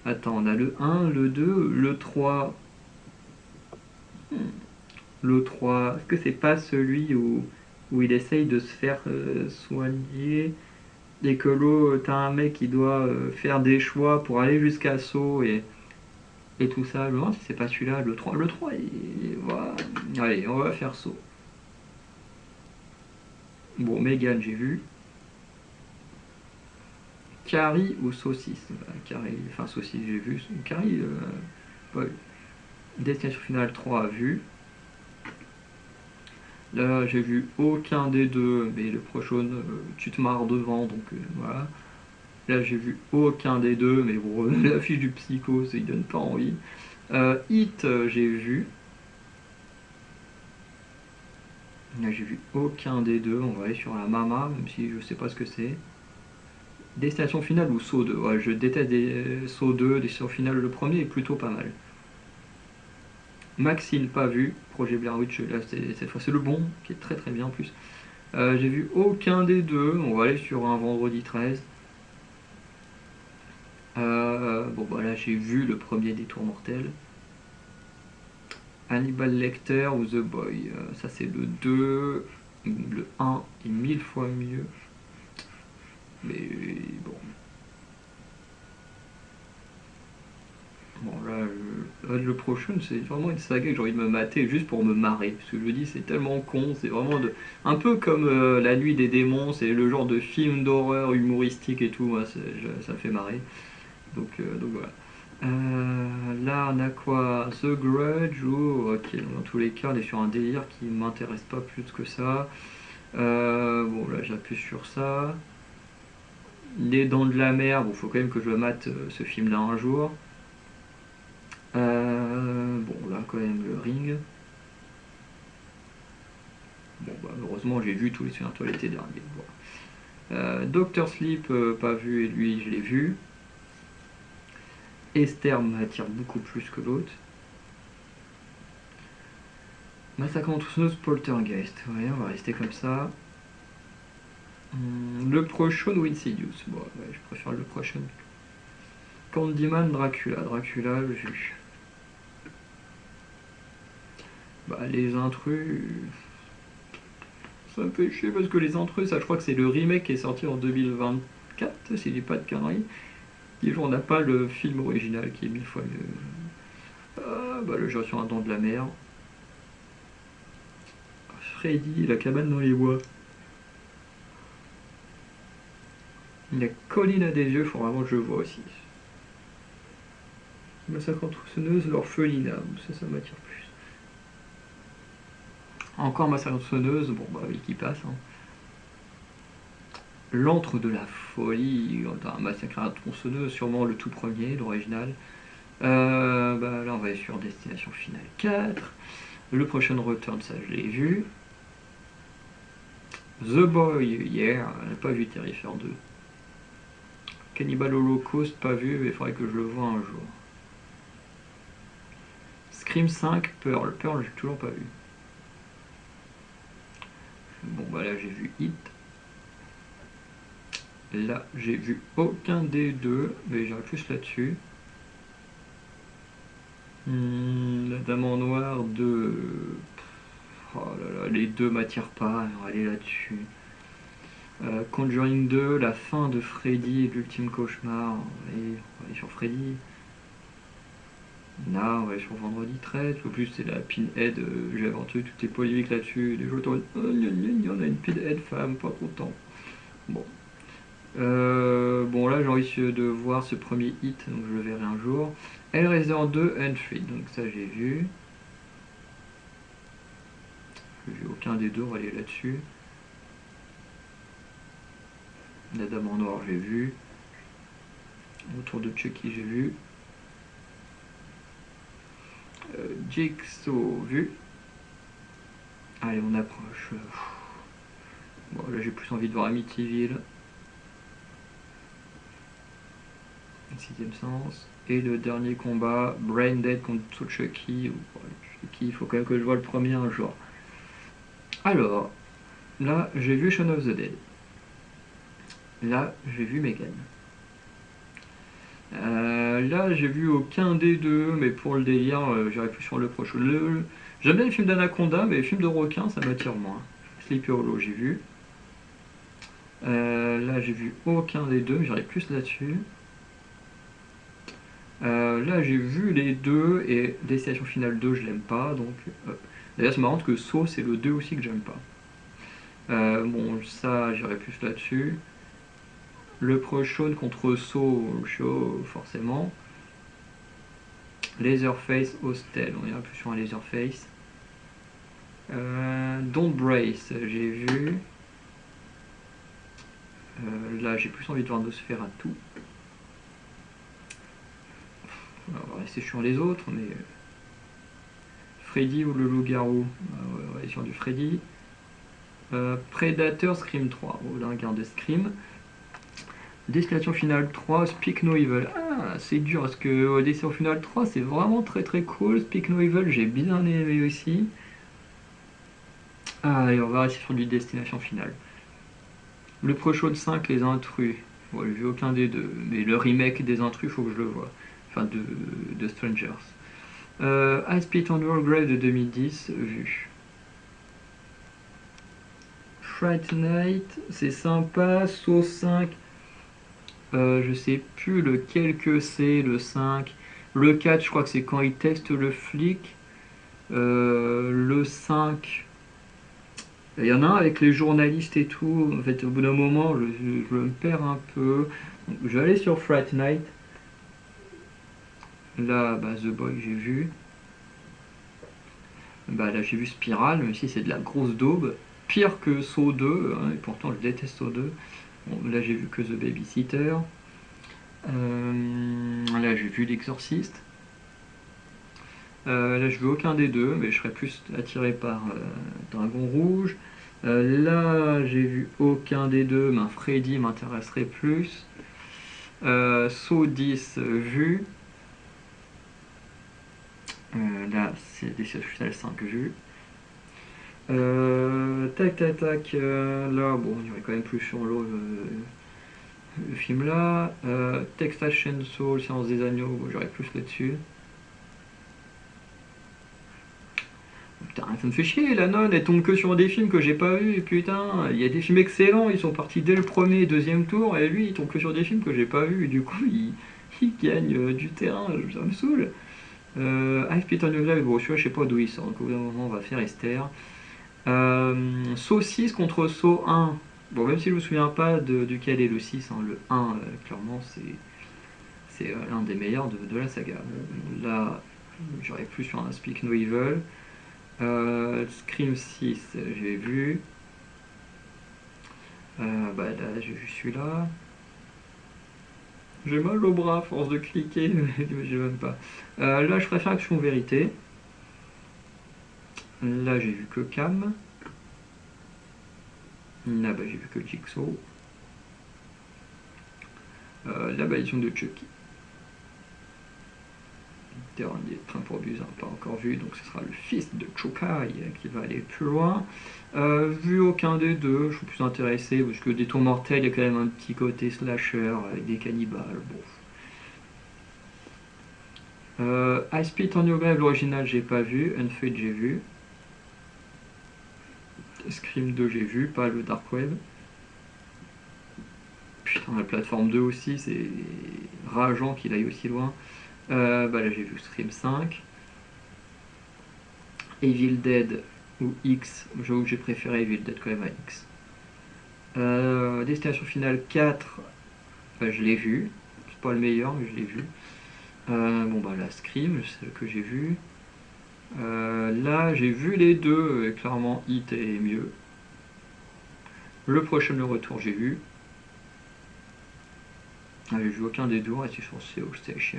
Attends, on a le 1, le 2, le 3. Le 3, est-ce que c'est pas celui où il essaye de se faire soigner et que l'eau, t'as un mec qui doit faire des choix pour aller jusqu'à Sceaux et tout ça. Je me demande si c'est pas celui-là, le 3. Le 3, voilà. Allez, on va faire Sceaux. Bon, Megan, j'ai vu. Carrie ou Saucisse, Carrie, enfin Saucisse, j'ai vu. Carrie, pas vu. Destination finale 3, vu. Là, j'ai vu aucun des deux, mais le prochain, tu te marres devant, donc voilà. Là, j'ai vu aucun des deux, mais bon, l'affiche du Psycho, ça il donne pas envie. Hit, j'ai vu. Là, j'ai vu aucun des deux, on va aller sur la Mama, même si je sais pas ce que c'est. Destination finale ou Saut 2, ouais, je déteste des Saut 2, Destination finale, le premier est plutôt pas mal. Maxine, pas vu. Projet Blair Witch, là, cette fois, c'est le bon, qui est très très bien en plus. J'ai vu aucun des deux. On va aller sur un vendredi 13. Bon, bah là, j'ai vu le premier des Tours Mortels. Hannibal Lecter ou The Boy. Ça, c'est le 2. Le 1 est 1000 fois mieux. Mais bon. Bon, là, le prochain, c'est vraiment une saga que j'ai envie de me mater juste pour me marrer. Parce que je me dis, c'est tellement con. C'est vraiment un peu comme La Nuit des démons. C'est le genre de film d'horreur humoristique et tout. Moi, ça me fait marrer. Donc voilà. Là, on a quoi? The Grudge ou... Ok, dans tous les cas, on est sur un délire qui m'intéresse pas plus que ça. Bon, là, j'appuie sur ça. Les Dents de la Mer, bon, faut quand même que je mate ce film-là un jour. Bon, là, quand même, le Ring. Bon, bah, heureusement, j'ai vu tous les Souviens toi l'été dernier. Bon. Doctor Sleep, pas vu, et lui, je l'ai vu. Esther m'attire beaucoup plus que l'autre. Massacre en tronçonneuse, Poltergeist. Ouais, on va rester comme ça. Le prochain ou Insidious. Bon, ouais, je préfère le prochain. Candyman, Dracula. Dracula, j'ai vu. Bah, les intrus. Ça me fait chier parce que les intrus, ça, je crois que c'est le remake qui est sorti en 2024, si je dis pas de conneries. Et on n'a pas le film original qui est 1000 fois mieux. Ah, bah, le jeu sur un dent de la mer. Freddy, la cabane dans les bois. Il y a Colline à des yeux, faut vraiment que je vois aussi. Massacre en tronçonneuse, l'orphelinat, ça m'attire plus. Encore Massacre en tronçonneuse, bon bah oui, qui passe. Hein. L'antre de la folie, un massacre à la tronçonneuse, sûrement le tout premier, l'original. Bah là on va aller sur Destination Finale 4. Le prochain Return, ça je l'ai vu. The Boy, hier, on n'a pas vu Terrifier 2. Cannibal Holocaust, pas vu, mais il faudrait que je le voie un jour. Scream 5, Pearl. Pearl, j'ai toujours pas vu. Bon, bah là, j'ai vu Hit. Là, j'ai vu aucun des deux, mais j'irai plus là-dessus. La Dame en Noir 2. Oh là là, les deux m'attirent pas, on va aller là-dessus. Conjuring 2, la fin de Freddy et l'ultime cauchemar. On va aller sur Freddy. Là, on va aller sur Vendredi 13. En plus, c'est la Pinhead. J'avais entendu toutes les polémiques là-dessus. Les gens étaient en mode, on a une Pinhead femme, pas content. Bon. Bon, là, j'ai envie de voir ce premier hit, donc je le verrai un jour. Hellraiser 2, Entry. Donc, ça, j'ai vu. J'ai vu aucun des deux, on va aller là-dessus. La Dame en Noir, j'ai vu. Autour de Chucky, j'ai vu. Jigsaw, vu. Allez, on approche. Bon, là, j'ai plus envie de voir Amityville. Sixième sens. Et le dernier combat, Brain Dead contre Chucky. Chucky, il faut quand même que je vois le premier un jour. Alors, là, j'ai vu Shaun of the Dead. Là, j'ai vu Megan. Là, j'ai vu aucun des deux, mais pour le délire, j'irai plus sur le prochain. J'aime bien les films d'Anaconda, mais les films de requins, ça m'attire moins. Sleepy Hollow, j'ai vu. Là, j'ai vu aucun des deux, mais j'irai plus là-dessus. Là, j'ai vu les deux, et Destination Finale 2, je l'aime pas, donc... D'ailleurs, c'est marrant que Saw, c'est le 2 aussi que j'aime pas. Bon, ça, j'irai plus là-dessus. Le prochain contre Saw, chaud, forcément. Laserface Hostel, on ira plus sur un Laserface. Don't Brace, j'ai vu. Là, j'ai plus envie de voir Nosferatu. On va rester sur les autres, mais... Freddy ou le loup-garou, on va aller sur du Freddy. Predator Scream 3, oh là, un garde de Scream. Destination finale 3, Speak No Evil. Ah, c'est dur parce que Destination finale 3, c'est vraiment très très cool. Speak No Evil, j'ai bien aimé aussi. Ah, et on va rester sur du Destination finale. Le prochain 5, Les Intrus. Bon, j'ai vu aucun des deux, mais le remake des Intrus, faut que je le voie. Enfin, de Strangers. I Spit on Your Grave de 2010, vu. Fright Night, c'est sympa. Saw 5, je sais plus lequel que c'est, le 5. Le 4, je crois que c'est quand il teste le flic. Le 5, il y en a un avec les journalistes et tout. En fait, au bout d'un moment, je me perds un peu. Donc, je vais aller sur Fright Night. Là, bah, The Boy, j'ai vu. Bah, là, j'ai vu Spiral, même si c'est de la grosse daube. Pire que Saw 2, hein, et pourtant je déteste Saw 2. Bon, là, j'ai vu que The Babysitter. Là, j'ai vu L'Exorciste. Là, je veux aucun des deux, mais je serais plus attiré par Dragon Rouge. Là, j'ai vu aucun des deux, mais un Freddy m'intéresserait plus. Saw 10, vu. Là, c'est des Final 5 vu. Tac, tac, tac. Là, bon, il y aurait quand même plus sur le film là. Texas Chainsaw, Séance des Agneaux, bon, j'aurais plus là-dessus. Putain, ça me fait chier, la nonne, elle tombe que sur des films que j'ai pas vus, putain. Il y a des films excellents, ils sont partis dès le premier et deuxième tour, et lui, il tombe que sur des films que j'ai pas vus, et du coup, il gagne du terrain, ça me saoule. I Spit on Your Grave, bon, celui-là, je sais pas d'où il sort, donc au bout d'un moment, on va faire Esther. Saut 6 contre Saut 1. Bon, même si je me souviens pas duquel est le 6, hein, le 1, clairement, c'est l'un des meilleurs de la saga. Bon, là, j'aurais plus sur un Speak No Evil. Scream 6, j'ai vu. Bah là, j'ai vu celui-là. J'ai mal au bras à force de cliquer, mais j'ai même pas. Là, je préfère Action Vérité. Là, j'ai vu que Cam. Là, bah, j'ai vu que Jigsaw. La malédiction de Chucky. Dernier train pour Busan, pas encore vu, donc ce sera le fils de Chokai qui va aller plus loin. Vu aucun des deux, je suis plus intéressé parce que des tours mortels, il y a quand même un petit côté slasher avec des cannibales. Bon. I Spit on Your Grave, l'original, j'ai pas vu. Unfade, j'ai vu. Scream 2, j'ai vu, pas le Dark Web. Putain, la plateforme 2 aussi, c'est rageant qu'il aille aussi loin. Bah là, j'ai vu Scream 5. Evil Dead ou X, j'avoue que j'ai préféré Evil Dead quand même à X. Destination finale 4, bah, je l'ai vu. C'est pas le meilleur, mais je l'ai vu. Bon bah la Scream, c'est ce que j'ai vu. Là j'ai vu les deux, et clairement Hit est mieux. Le prochain Le Retour j'ai vu. J'ai vu aucun des deux, resté sur CO Station.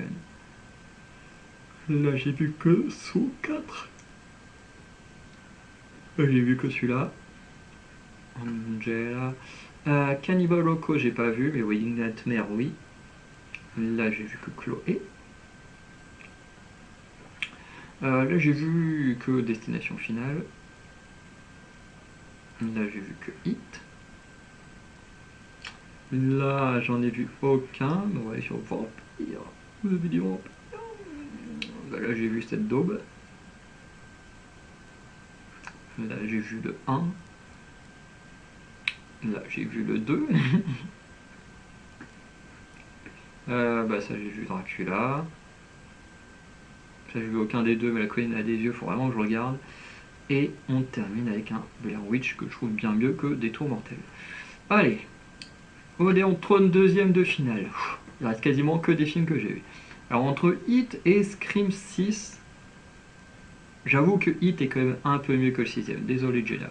Là j'ai vu que Saw 4. J'ai vu que celui-là. Angela. Cannibal Loco j'ai pas vu, mais Wedding Nightmare oui. Là j'ai vu que Chloé. Là j'ai vu que Destination Finale. Là j'ai vu que Hit. Là j'en ai vu aucun. On va aller sur Vampire. Le vidéo Vampire. Bah, là j'ai vu cette daube. Là j'ai vu le 1. Là j'ai vu le 2. Bah ça j'ai vu Dracula. Ça j'ai vu aucun des deux, mais la colline a des yeux, faut vraiment que je regarde. Et on termine avec un Blair Witch que je trouve bien mieux que Des Tours Mortels. Allez, Odeon Trône deuxième de finale. Il reste quasiment que des films que j'ai vus. Alors entre Hit et Scream 6, j'avoue que Hit est quand même un peu mieux que le 6ème. Désolé Jenna.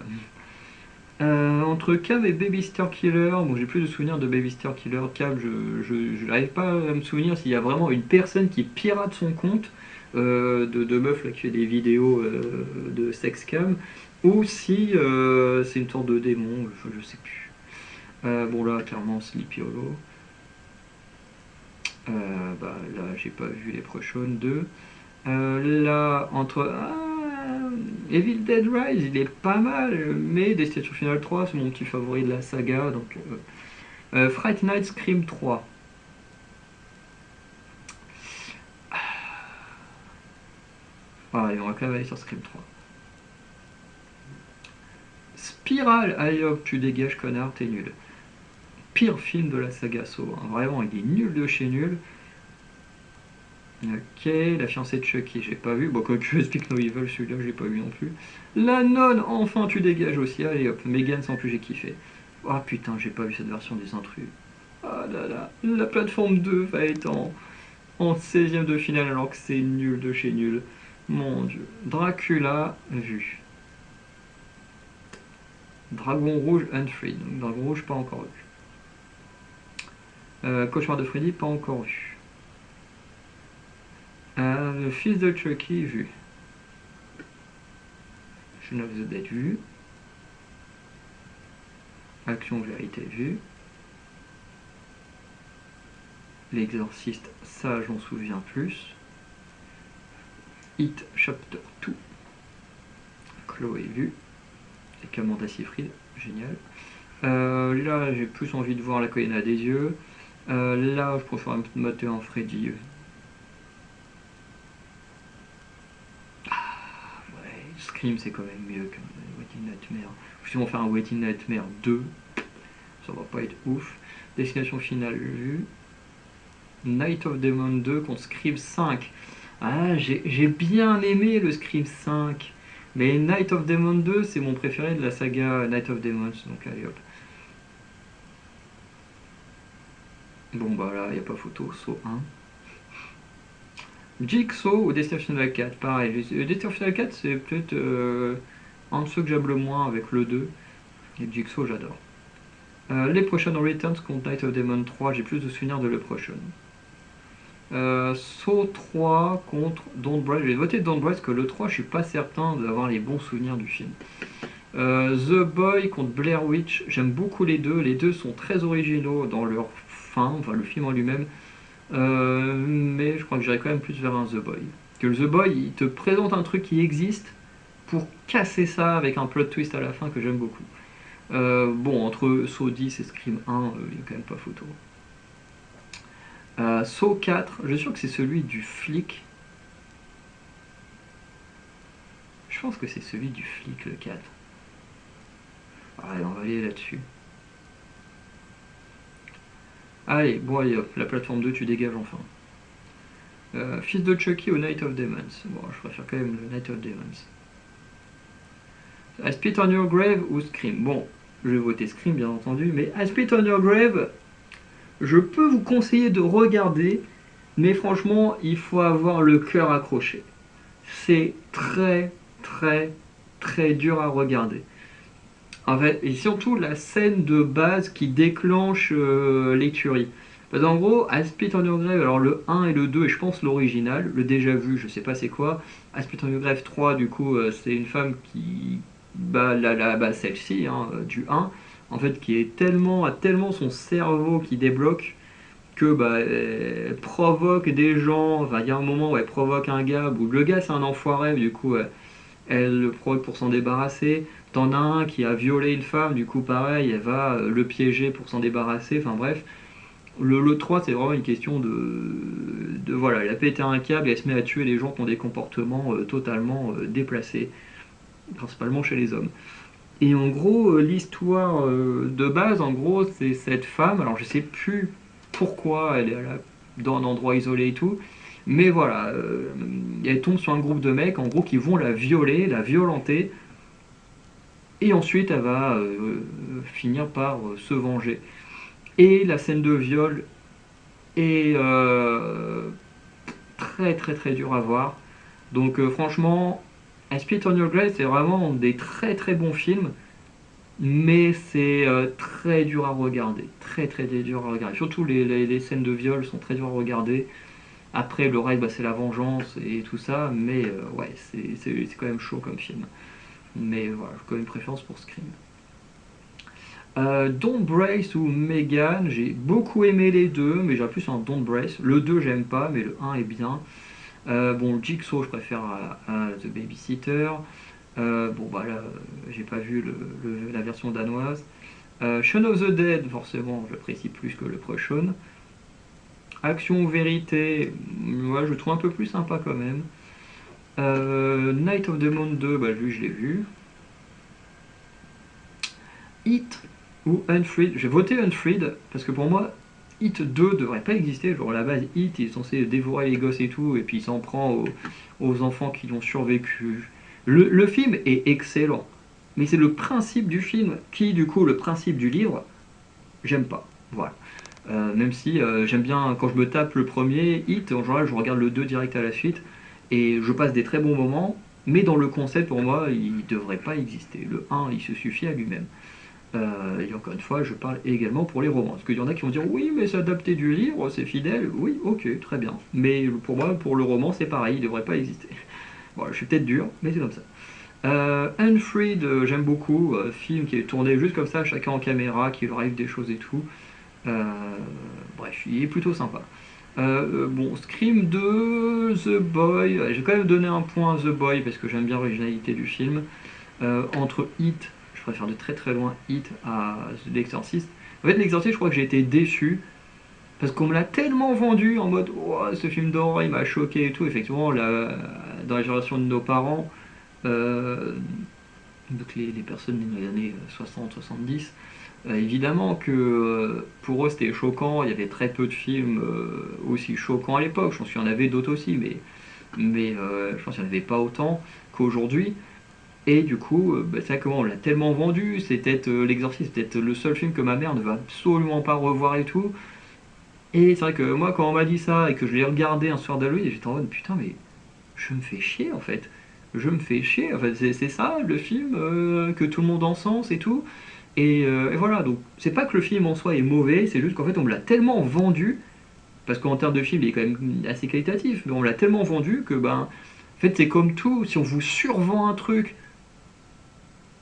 Entre Cab et Babysitter Killer, bon j'ai plus de souvenirs de Babysitter Killer. Cab, je n'arrive pas à me souvenir s'il y a vraiment une personne qui pirate son compte de meuf là, qui fait des vidéos de sexcam, ou si c'est une sorte de démon, je sais plus. Bon là clairement Sleepy Hollow. Bah, là, j'ai pas vu les prochains 2. Là, entre... Evil Dead Rise, il est pas mal, mais Destination Finale 3, c'est mon petit favori de la saga. Donc, Fright Night Scream 3. Ah, on va quand même aller sur Scream 3. Spiral, allez hop, tu dégages, connard, t'es nul. Pire film de la saga Saw, hein. Vraiment, il est nul de chez nul. Ok, La fiancée de Chucky, j'ai pas vu. Bon, quoique Speak No Evil, celui-là, j'ai pas vu non plus. La nonne, enfin, tu dégages aussi. Allez hop, Megan, sans plus, j'ai kiffé. Ah putain, j'ai pas vu cette version des intrus. Ah là là, la plateforme 2 va être en 16ème de finale alors que c'est nul de chez nul. Mon dieu. Dracula, vu. Dragon Rouge, Unfree. Donc Dragon Rouge, pas encore vu. Cauchemar de Freddy, pas encore vu. Le fils de Chucky, vu. Shaun of the Dead, vu. Action Vérité, vu. L'exorciste, ça j'en souviens plus. Hit Chapter 2. Chloé, vu. Et Camanda Seyfried, génial. Là, j'ai plus envie de voir La colline à des yeux. Là, je préfère me mater un Freddy. Ouais, Scream, c'est quand même mieux que Waiting Nightmare. Si on fait un Waiting Nightmare 2, ça va pas être ouf. Destination finale vue. Night of Demon 2 contre Scream 5. Ah, j'ai bien aimé le Scream 5. Mais Night of Demon 2, c'est mon préféré de la saga Night of Demons. Donc allez hop. Bon bah là, il n'y a pas photo. Saut 1. Jigsaw ou Destination Final 4. Pareil. Destination Final 4, c'est peut-être un de ceux que j'aime le moins avec le 2. Et Jigsaw, j'adore. Les prochaines Returns contre Night of Demon 3, j'ai plus de souvenirs de le prochain. Saw 3 contre Don't Break. J'ai voté Don't Break parce que le 3, je suis pas certain d'avoir les bons souvenirs du film. The Boy contre Blair Witch, j'aime beaucoup les deux. Les deux sont très originaux dans leur fin, enfin le film en lui-même. Mais je crois que j'irais quand même plus vers un The Boy. Que le The Boy, il te présente un truc qui existe pour casser ça avec un plot twist à la fin que j'aime beaucoup. Bon, entre Saw 10 et Scream 1, il n'y a quand même pas photo. Saw 4, je suis sûr que c'est celui du flic. Je pense que c'est celui du flic, le 4. Allez, on va aller là-dessus. Allez, bon allez hop, la plateforme 2, tu dégages enfin. Fils de Chucky ou Night of Demons. Bon, je préfère quand même le Night of Demons. I Spit on Your Grave ou Scream. Bon, je vais voter Scream bien entendu, mais I Spit on Your Grave, je peux vous conseiller de regarder, mais franchement, il faut avoir le cœur accroché. C'est très, très, très dur à regarder. En fait, et surtout la scène de base qui déclenche l'écurie. Parce qu'en gros, I Spit on Your Grave, alors le 1 et le 2, et je pense l'original, le déjà vu, je sais pas c'est quoi. I Spit on Your Grave 3, du coup, c'est une femme qui. Bah, celle-ci, hein, du 1, en fait, qui est a tellement son cerveau qui débloque que bah, elle provoque des gens. Enfin, il y a un moment où elle provoque un gars, où le gars c'est un enfoiré, du coup, elle le provoque pour s'en débarrasser. T'en as un qui a violé une femme, du coup, pareil, elle va le piéger pour s'en débarrasser. Enfin, bref. Le 3, c'est vraiment une question voilà, elle a pété un câble et elle se met à tuer les gens qui ont des comportements totalement déplacés, principalement chez les hommes. Et en gros, l'histoire de base, en gros, c'est cette femme, alors je sais plus pourquoi elle est dans un endroit isolé et tout, mais voilà, elle tombe sur un groupe de mecs, en gros, qui vont la violer, la violenter, et ensuite elle va finir par se venger. Et la scène de viol est très très très dure à voir. Donc franchement, I Spit on Your Grave, c'est vraiment des très très bons films, mais c'est très dur à regarder. Très très dur à regarder. Surtout les scènes de viol sont très dures à regarder. Après, le reste, bah, c'est la vengeance et tout ça, mais ouais, c'est quand même chaud comme film. Mais voilà, j'ai quand même une préférence pour Scream. Don't Brace ou Megan, j'ai beaucoup aimé les deux, mais j'ai plus un Don't Brace. Le 2 j'aime pas, mais le un est bien. Bon, Jigsaw je préfère à The Babysitter. Bon bah là, j'ai pas vu la version danoise. Shaun of the Dead, forcément, j'apprécie plus que le Prussian. Action ou vérité, ouais, je trouve un peu plus sympa quand même. Night of the Moon 2, bah lui je l'ai vu. Hit ou Unfreed, j'ai voté Unfreed parce que pour moi, Hit 2 devrait pas exister. Genre à la base, Hit il est censé dévorer les gosses et tout, et puis il s'en prend aux enfants qui ont survécu. Le film est excellent, mais c'est le principe du film qui, du coup, le principe du livre, j'aime pas. Voilà. Même si j'aime bien, quand je me tape le premier Hit, en général, je regarde le 2 direct à la suite, et je passe des très bons moments, mais dans le concept, pour moi, il devrait pas exister. Le 1, il se suffit à lui-même. Et encore une fois, je parle également pour les romans. Parce qu'il y en a qui vont dire oui, mais c'est adapté du livre, c'est fidèle. Oui, ok, très bien. Mais pour moi, pour le roman, c'est pareil, il ne devrait pas exister. Voilà, je suis peut-être dur, mais c'est comme ça. Unfreed, j'aime beaucoup. Film qui est tourné juste comme ça, chacun en caméra, qui leur arrive des choses et tout. Euh, Bref, il est plutôt sympa. Bon, Scream 2, The Boy. J'ai quand même donné un point à The Boy parce que j'aime bien l'originalité du film. Entre Hit, je préfère de très très loin Hit à L'Exorciste. En fait, L'Exorciste, je crois que j'ai été déçu parce qu'on me l'a tellement vendu en mode oh, ce film d'horreur il m'a choqué et tout. Effectivement, dans la génération de nos parents, donc les personnes dans les années 60-70, évidemment que pour eux c'était choquant. Il y avait très peu de films aussi choquants à l'époque. Je pense qu'il y en avait d'autres aussi, mais je pense qu'il n'y en avait pas autant qu'aujourd'hui. Et du coup, bah, c'est vrai que moi, on l'a tellement vendu, c'est peut-être L'Exorciste, c'est peut-être le seul film que ma mère ne va absolument pas revoir et tout. Et c'est vrai que moi, quand on m'a dit ça et que je l'ai regardé un soir d'Halloween, j'étais en mode putain, mais je me fais chier en fait. Je me fais chier, en fait, c'est ça le film, que tout le monde encense et tout. Et voilà, donc c'est pas que le film en soi est mauvais, c'est juste qu'en fait on me l'a tellement vendu, parce qu'en termes de film il est quand même assez qualitatif, mais on me l'a tellement vendu que ben, en fait c'est comme tout, si on vous survend un truc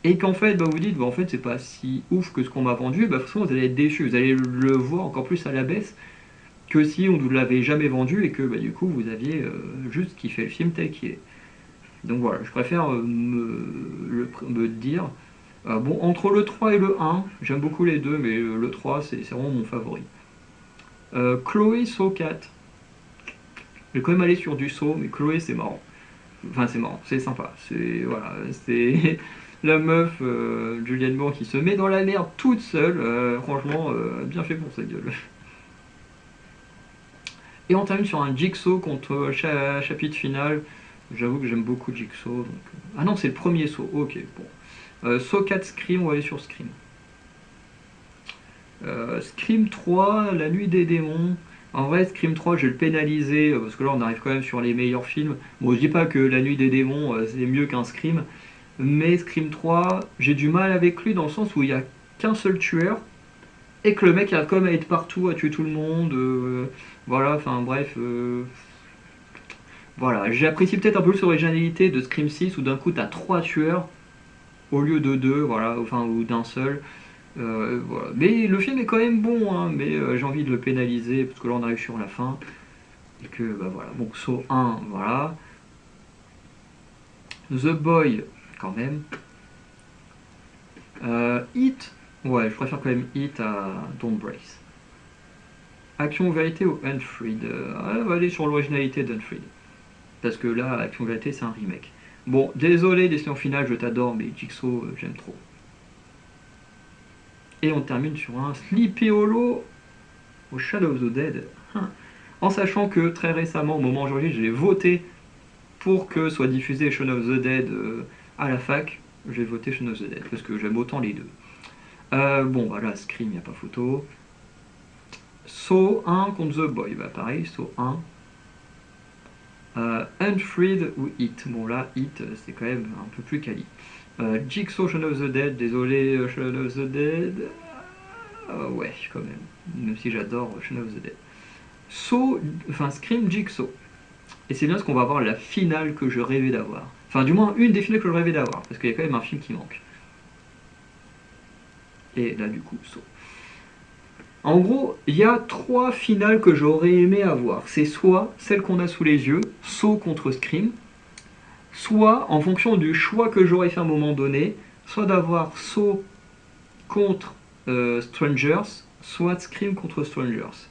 et qu'en fait bah, vous dites bah, en fait c'est pas si ouf que ce qu'on m'a vendu, bah forcément vous allez être déçu, vous allez le voir encore plus à la baisse que si on ne vous l'avait jamais vendu et que bah, du coup vous aviez juste kiffé le film tel qu'il est. Donc voilà, je préfère me dire bon entre le 3 et le 1, j'aime beaucoup les deux, mais le 3 c'est vraiment mon favori. Chloé Saw 4. Je vais quand même aller sur du Saw, mais Chloé c'est marrant. Enfin c'est marrant, c'est sympa. C'est voilà, c'est la meuf Julianne Moore qui se met dans la merde toute seule. Franchement, bien fait pour sa gueule. Et on termine sur un Jigsaw contre chapitre final. J'avoue que j'aime beaucoup Jigsaw. Donc... Ah non, c'est le premier Saw. Ok, bon. Saw 4 Scream, on va aller sur Scream. Scream 3, La Nuit des Démons. En vrai, Scream 3, je vais le pénaliser parce que là, on arrive quand même sur les meilleurs films. Bon, je dis pas que La Nuit des Démons, c'est mieux qu'un Scream. Mais Scream 3, j'ai du mal avec lui dans le sens où il n'y a qu'un seul tueur et que le mec a comme à être partout, à tuer tout le monde. Voilà, enfin bref. Voilà, j'apprécie peut-être un peu plus l'originalité de Scream 6 où d'un coup t'as 3 tueurs au lieu de 2, voilà, enfin, ou d'un seul. Voilà. Mais le film est quand même bon, hein, mais j'ai envie de le pénaliser parce que là on arrive sur la fin. Et que, bah voilà, bon, Saw 1, voilà. The Boy, quand même. Hit, ouais, je préfère quand même Hit à Don't Brace. Action ou vérité ou Unfreed, on va aller sur l'originalité d'Unfreed. Parce que là, Action ou vérité, c'est un remake. Bon, désolé, Destination Finale, je t'adore, mais Jigsaw, j'aime trop. Et on termine sur un Sleepy Hollow au Shadow of the Dead. En sachant que très récemment, au moment où j'enregistre, j'ai voté pour que soit diffusé Shaun of the Dead à la fac. J'ai voté Shaun of the Dead parce que j'aime autant les deux. Bon, bah là, Scream, il n'y a pas photo. Saw 1 contre The Boy, bah pareil, Saw 1. Unfreed ou Hit. Bon là, Hit, c'est quand même un peu plus quali. Jigsaw, Shaun of the Dead, désolé, Shaun of the Dead. Ouais, quand même. Même si j'adore Shaun of the Dead. Saw, enfin Scream, Jigsaw. Et c'est bien parce qu'on va avoir la finale que je rêvais d'avoir. Enfin, du moins, une des finales que je rêvais d'avoir, parce qu'il y a quand même un film qui manque. et là du coup Saw. En gros, il y a 3 finales que j'aurais aimé avoir. C'est soit celle qu'on a sous les yeux, Saw contre Scream, soit en fonction du choix que j'aurais fait à un moment donné, soit d'avoir Saw contre Strangers, soit Scream contre Strangers.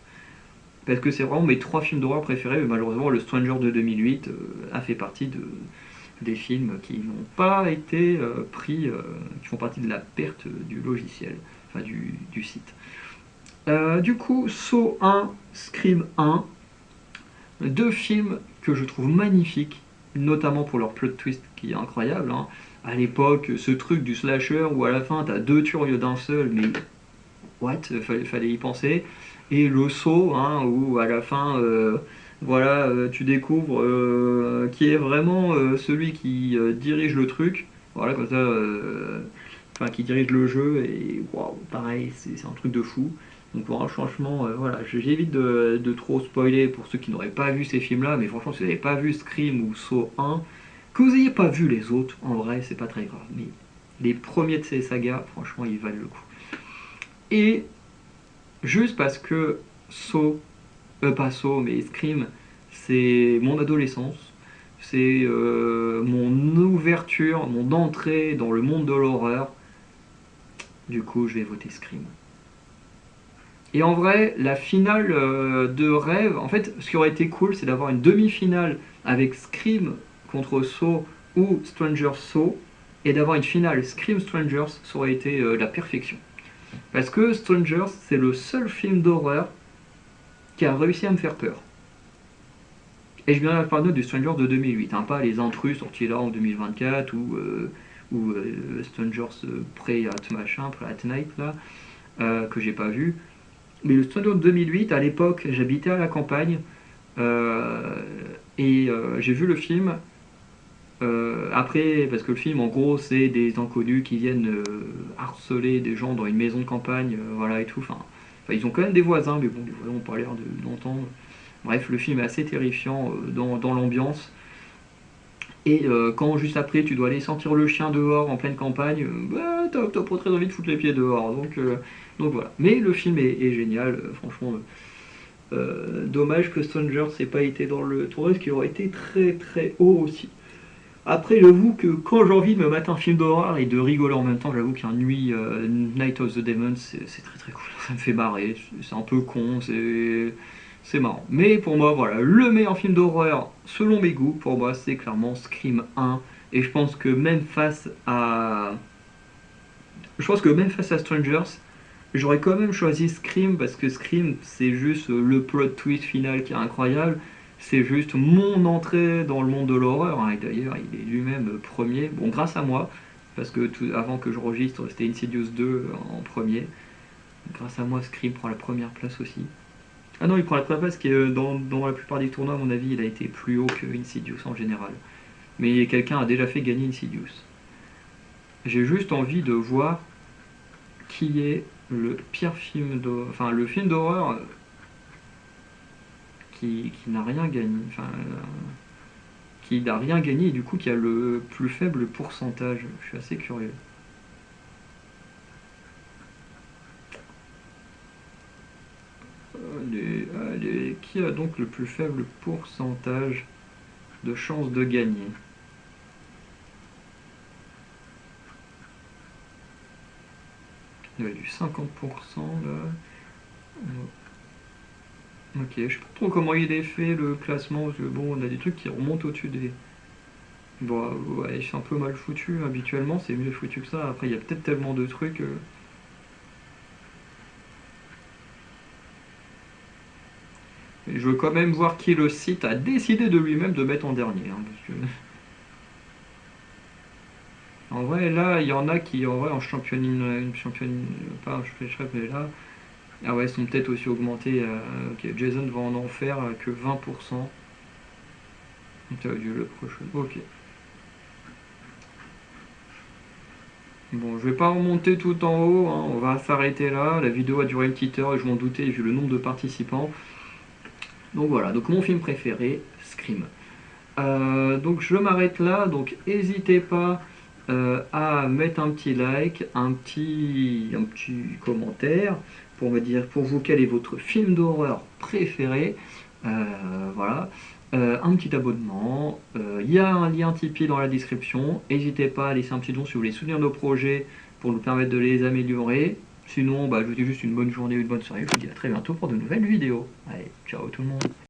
Parce que c'est vraiment mes 3 films d'horreur préférés, mais malheureusement le Stranger de 2008 a fait partie des films qui n'ont pas été pris, qui font partie de la perte du logiciel, enfin du site. Du coup, Saw 1, Scream 1, 2 films que je trouve magnifiques, notamment pour leur plot twist qui est incroyable. Hein. À l'époque, ce truc du slasher où à la fin t'as 2 tueurs au lieu d'un seul, mais what, fallait y penser. Et le Saw, hein, où à la fin, voilà, tu découvres qui est vraiment celui qui dirige le truc. Voilà, comme ça, enfin, qui dirige le jeu, et waouh, pareil, c'est un truc de fou. Donc voilà, franchement, voilà, j'évite de trop spoiler pour ceux qui n'auraient pas vu ces films-là, mais franchement, si vous n'avez pas vu Scream ou Saw 1, que vous n'ayez pas vu les autres, en vrai, c'est pas très grave. Mais les premiers de ces sagas, franchement, ils valent le coup. Et juste parce que Saw, pas Saw, mais Scream, c'est mon adolescence, c'est mon ouverture, mon entrée dans le monde de l'horreur, du coup, je vais voter Scream. Et en vrai, la finale de rêve, en fait, ce qui aurait été cool, c'est d'avoir une demi-finale avec Scream contre Saw ou Stranger Saw, et d'avoir une finale Scream Strangers, ça aurait été la perfection. Parce que Strangers, c'est le seul film d'horreur qui a réussi à me faire peur. Et je viens de parler du Stranger de 2008, hein, pas les intrus sortis là en 2024 ou Strangers Prey at machin, Prey at Night là, que j'ai pas vu. Mais le Stranger de 2008, à l'époque, j'habitais à la campagne et j'ai vu le film. Après, parce que le film, en gros, c'est des inconnus qui viennent harceler des gens dans une maison de campagne, voilà et tout. Enfin, ils ont quand même des voisins, mais bon, les voisins n'ont pas l'air d'entendre. Bref, le film est assez terrifiant dans l'ambiance. Et quand juste après tu dois aller sentir le chien dehors en pleine campagne, bah, t'as pas très envie de foutre les pieds dehors. Donc voilà. Mais le film est génial, franchement. Dommage que Stranger n'ait pas été dans le tournoi, ce qui aurait été très très haut aussi. Après, j'avoue que quand j'ai envie de me mettre un film d'horreur et de rigoler en même temps, j'avoue qu'un Nuit, Night of the Demons, c'est très très cool. Ça me fait marrer, c'est un peu con, c'est marrant. Mais pour moi, voilà, le meilleur film d'horreur, selon mes goûts, pour moi, c'est clairement Scream 1. Et je pense que même face à... Je pense que même face à Strangers, j'aurais quand même choisi Scream, parce que Scream, c'est juste le plot twist final qui est incroyable. C'est juste mon entrée dans le monde de l'horreur, hein, et d'ailleurs il est lui-même premier, bon grâce à moi, parce que avant que je registre c'était Insidious 2 en premier, grâce à moi Scream prend la première place aussi. Ah non, il prend la première place, qui est dans la plupart des tournois à mon avis il a été plus haut que Insidious en général. Mais quelqu'un a déjà fait gagner Insidious. J'ai juste envie de voir qui est le pire film d'horreur, enfin le film d'horreur qui n'a rien gagné, enfin, qui n'a rien gagné et du coup qui a le plus faible pourcentage. Je suis assez curieux. Allez, qui a donc le plus faible pourcentage de chances de gagner? Il y avait du 50% là. Ok, je sais pas trop comment il est fait le classement, parce que bon, on a des trucs qui remontent au-dessus des... Bon, ouais, c'est un peu mal foutu, habituellement c'est mieux foutu que ça, après il y a peut-être tellement de trucs... Et je veux quand même voir qui le site a décidé de lui-même de mettre en dernier, hein, parce que... En vrai, là, il y en a qui, en vrai, en championne, une championne, pas un championne, mais là, ah ouais, sont peut-être aussi augmentés. Ok, Jason va en faire que 20%. T'as vu le prochain. Ok. Bon, je vais pas remonter tout en haut, hein, on va s'arrêter là. La vidéo a duré une petite heure et je m'en doutais vu le nombre de participants. Donc voilà, donc mon film préféré, Scream. Donc je m'arrête là, donc n'hésitez pas à mettre un petit like, un petit commentaire pour me dire pour vous quel est votre film d'horreur préféré. Voilà. Un petit abonnement. Il y a un lien Tipeee dans la description. N'hésitez pas à laisser un petit don si vous voulez soutenir nos projets pour nous permettre de les améliorer. Sinon, je vous dis juste une bonne journée ou une bonne soirée. Je vous dis à très bientôt pour de nouvelles vidéos. Allez, ciao tout le monde.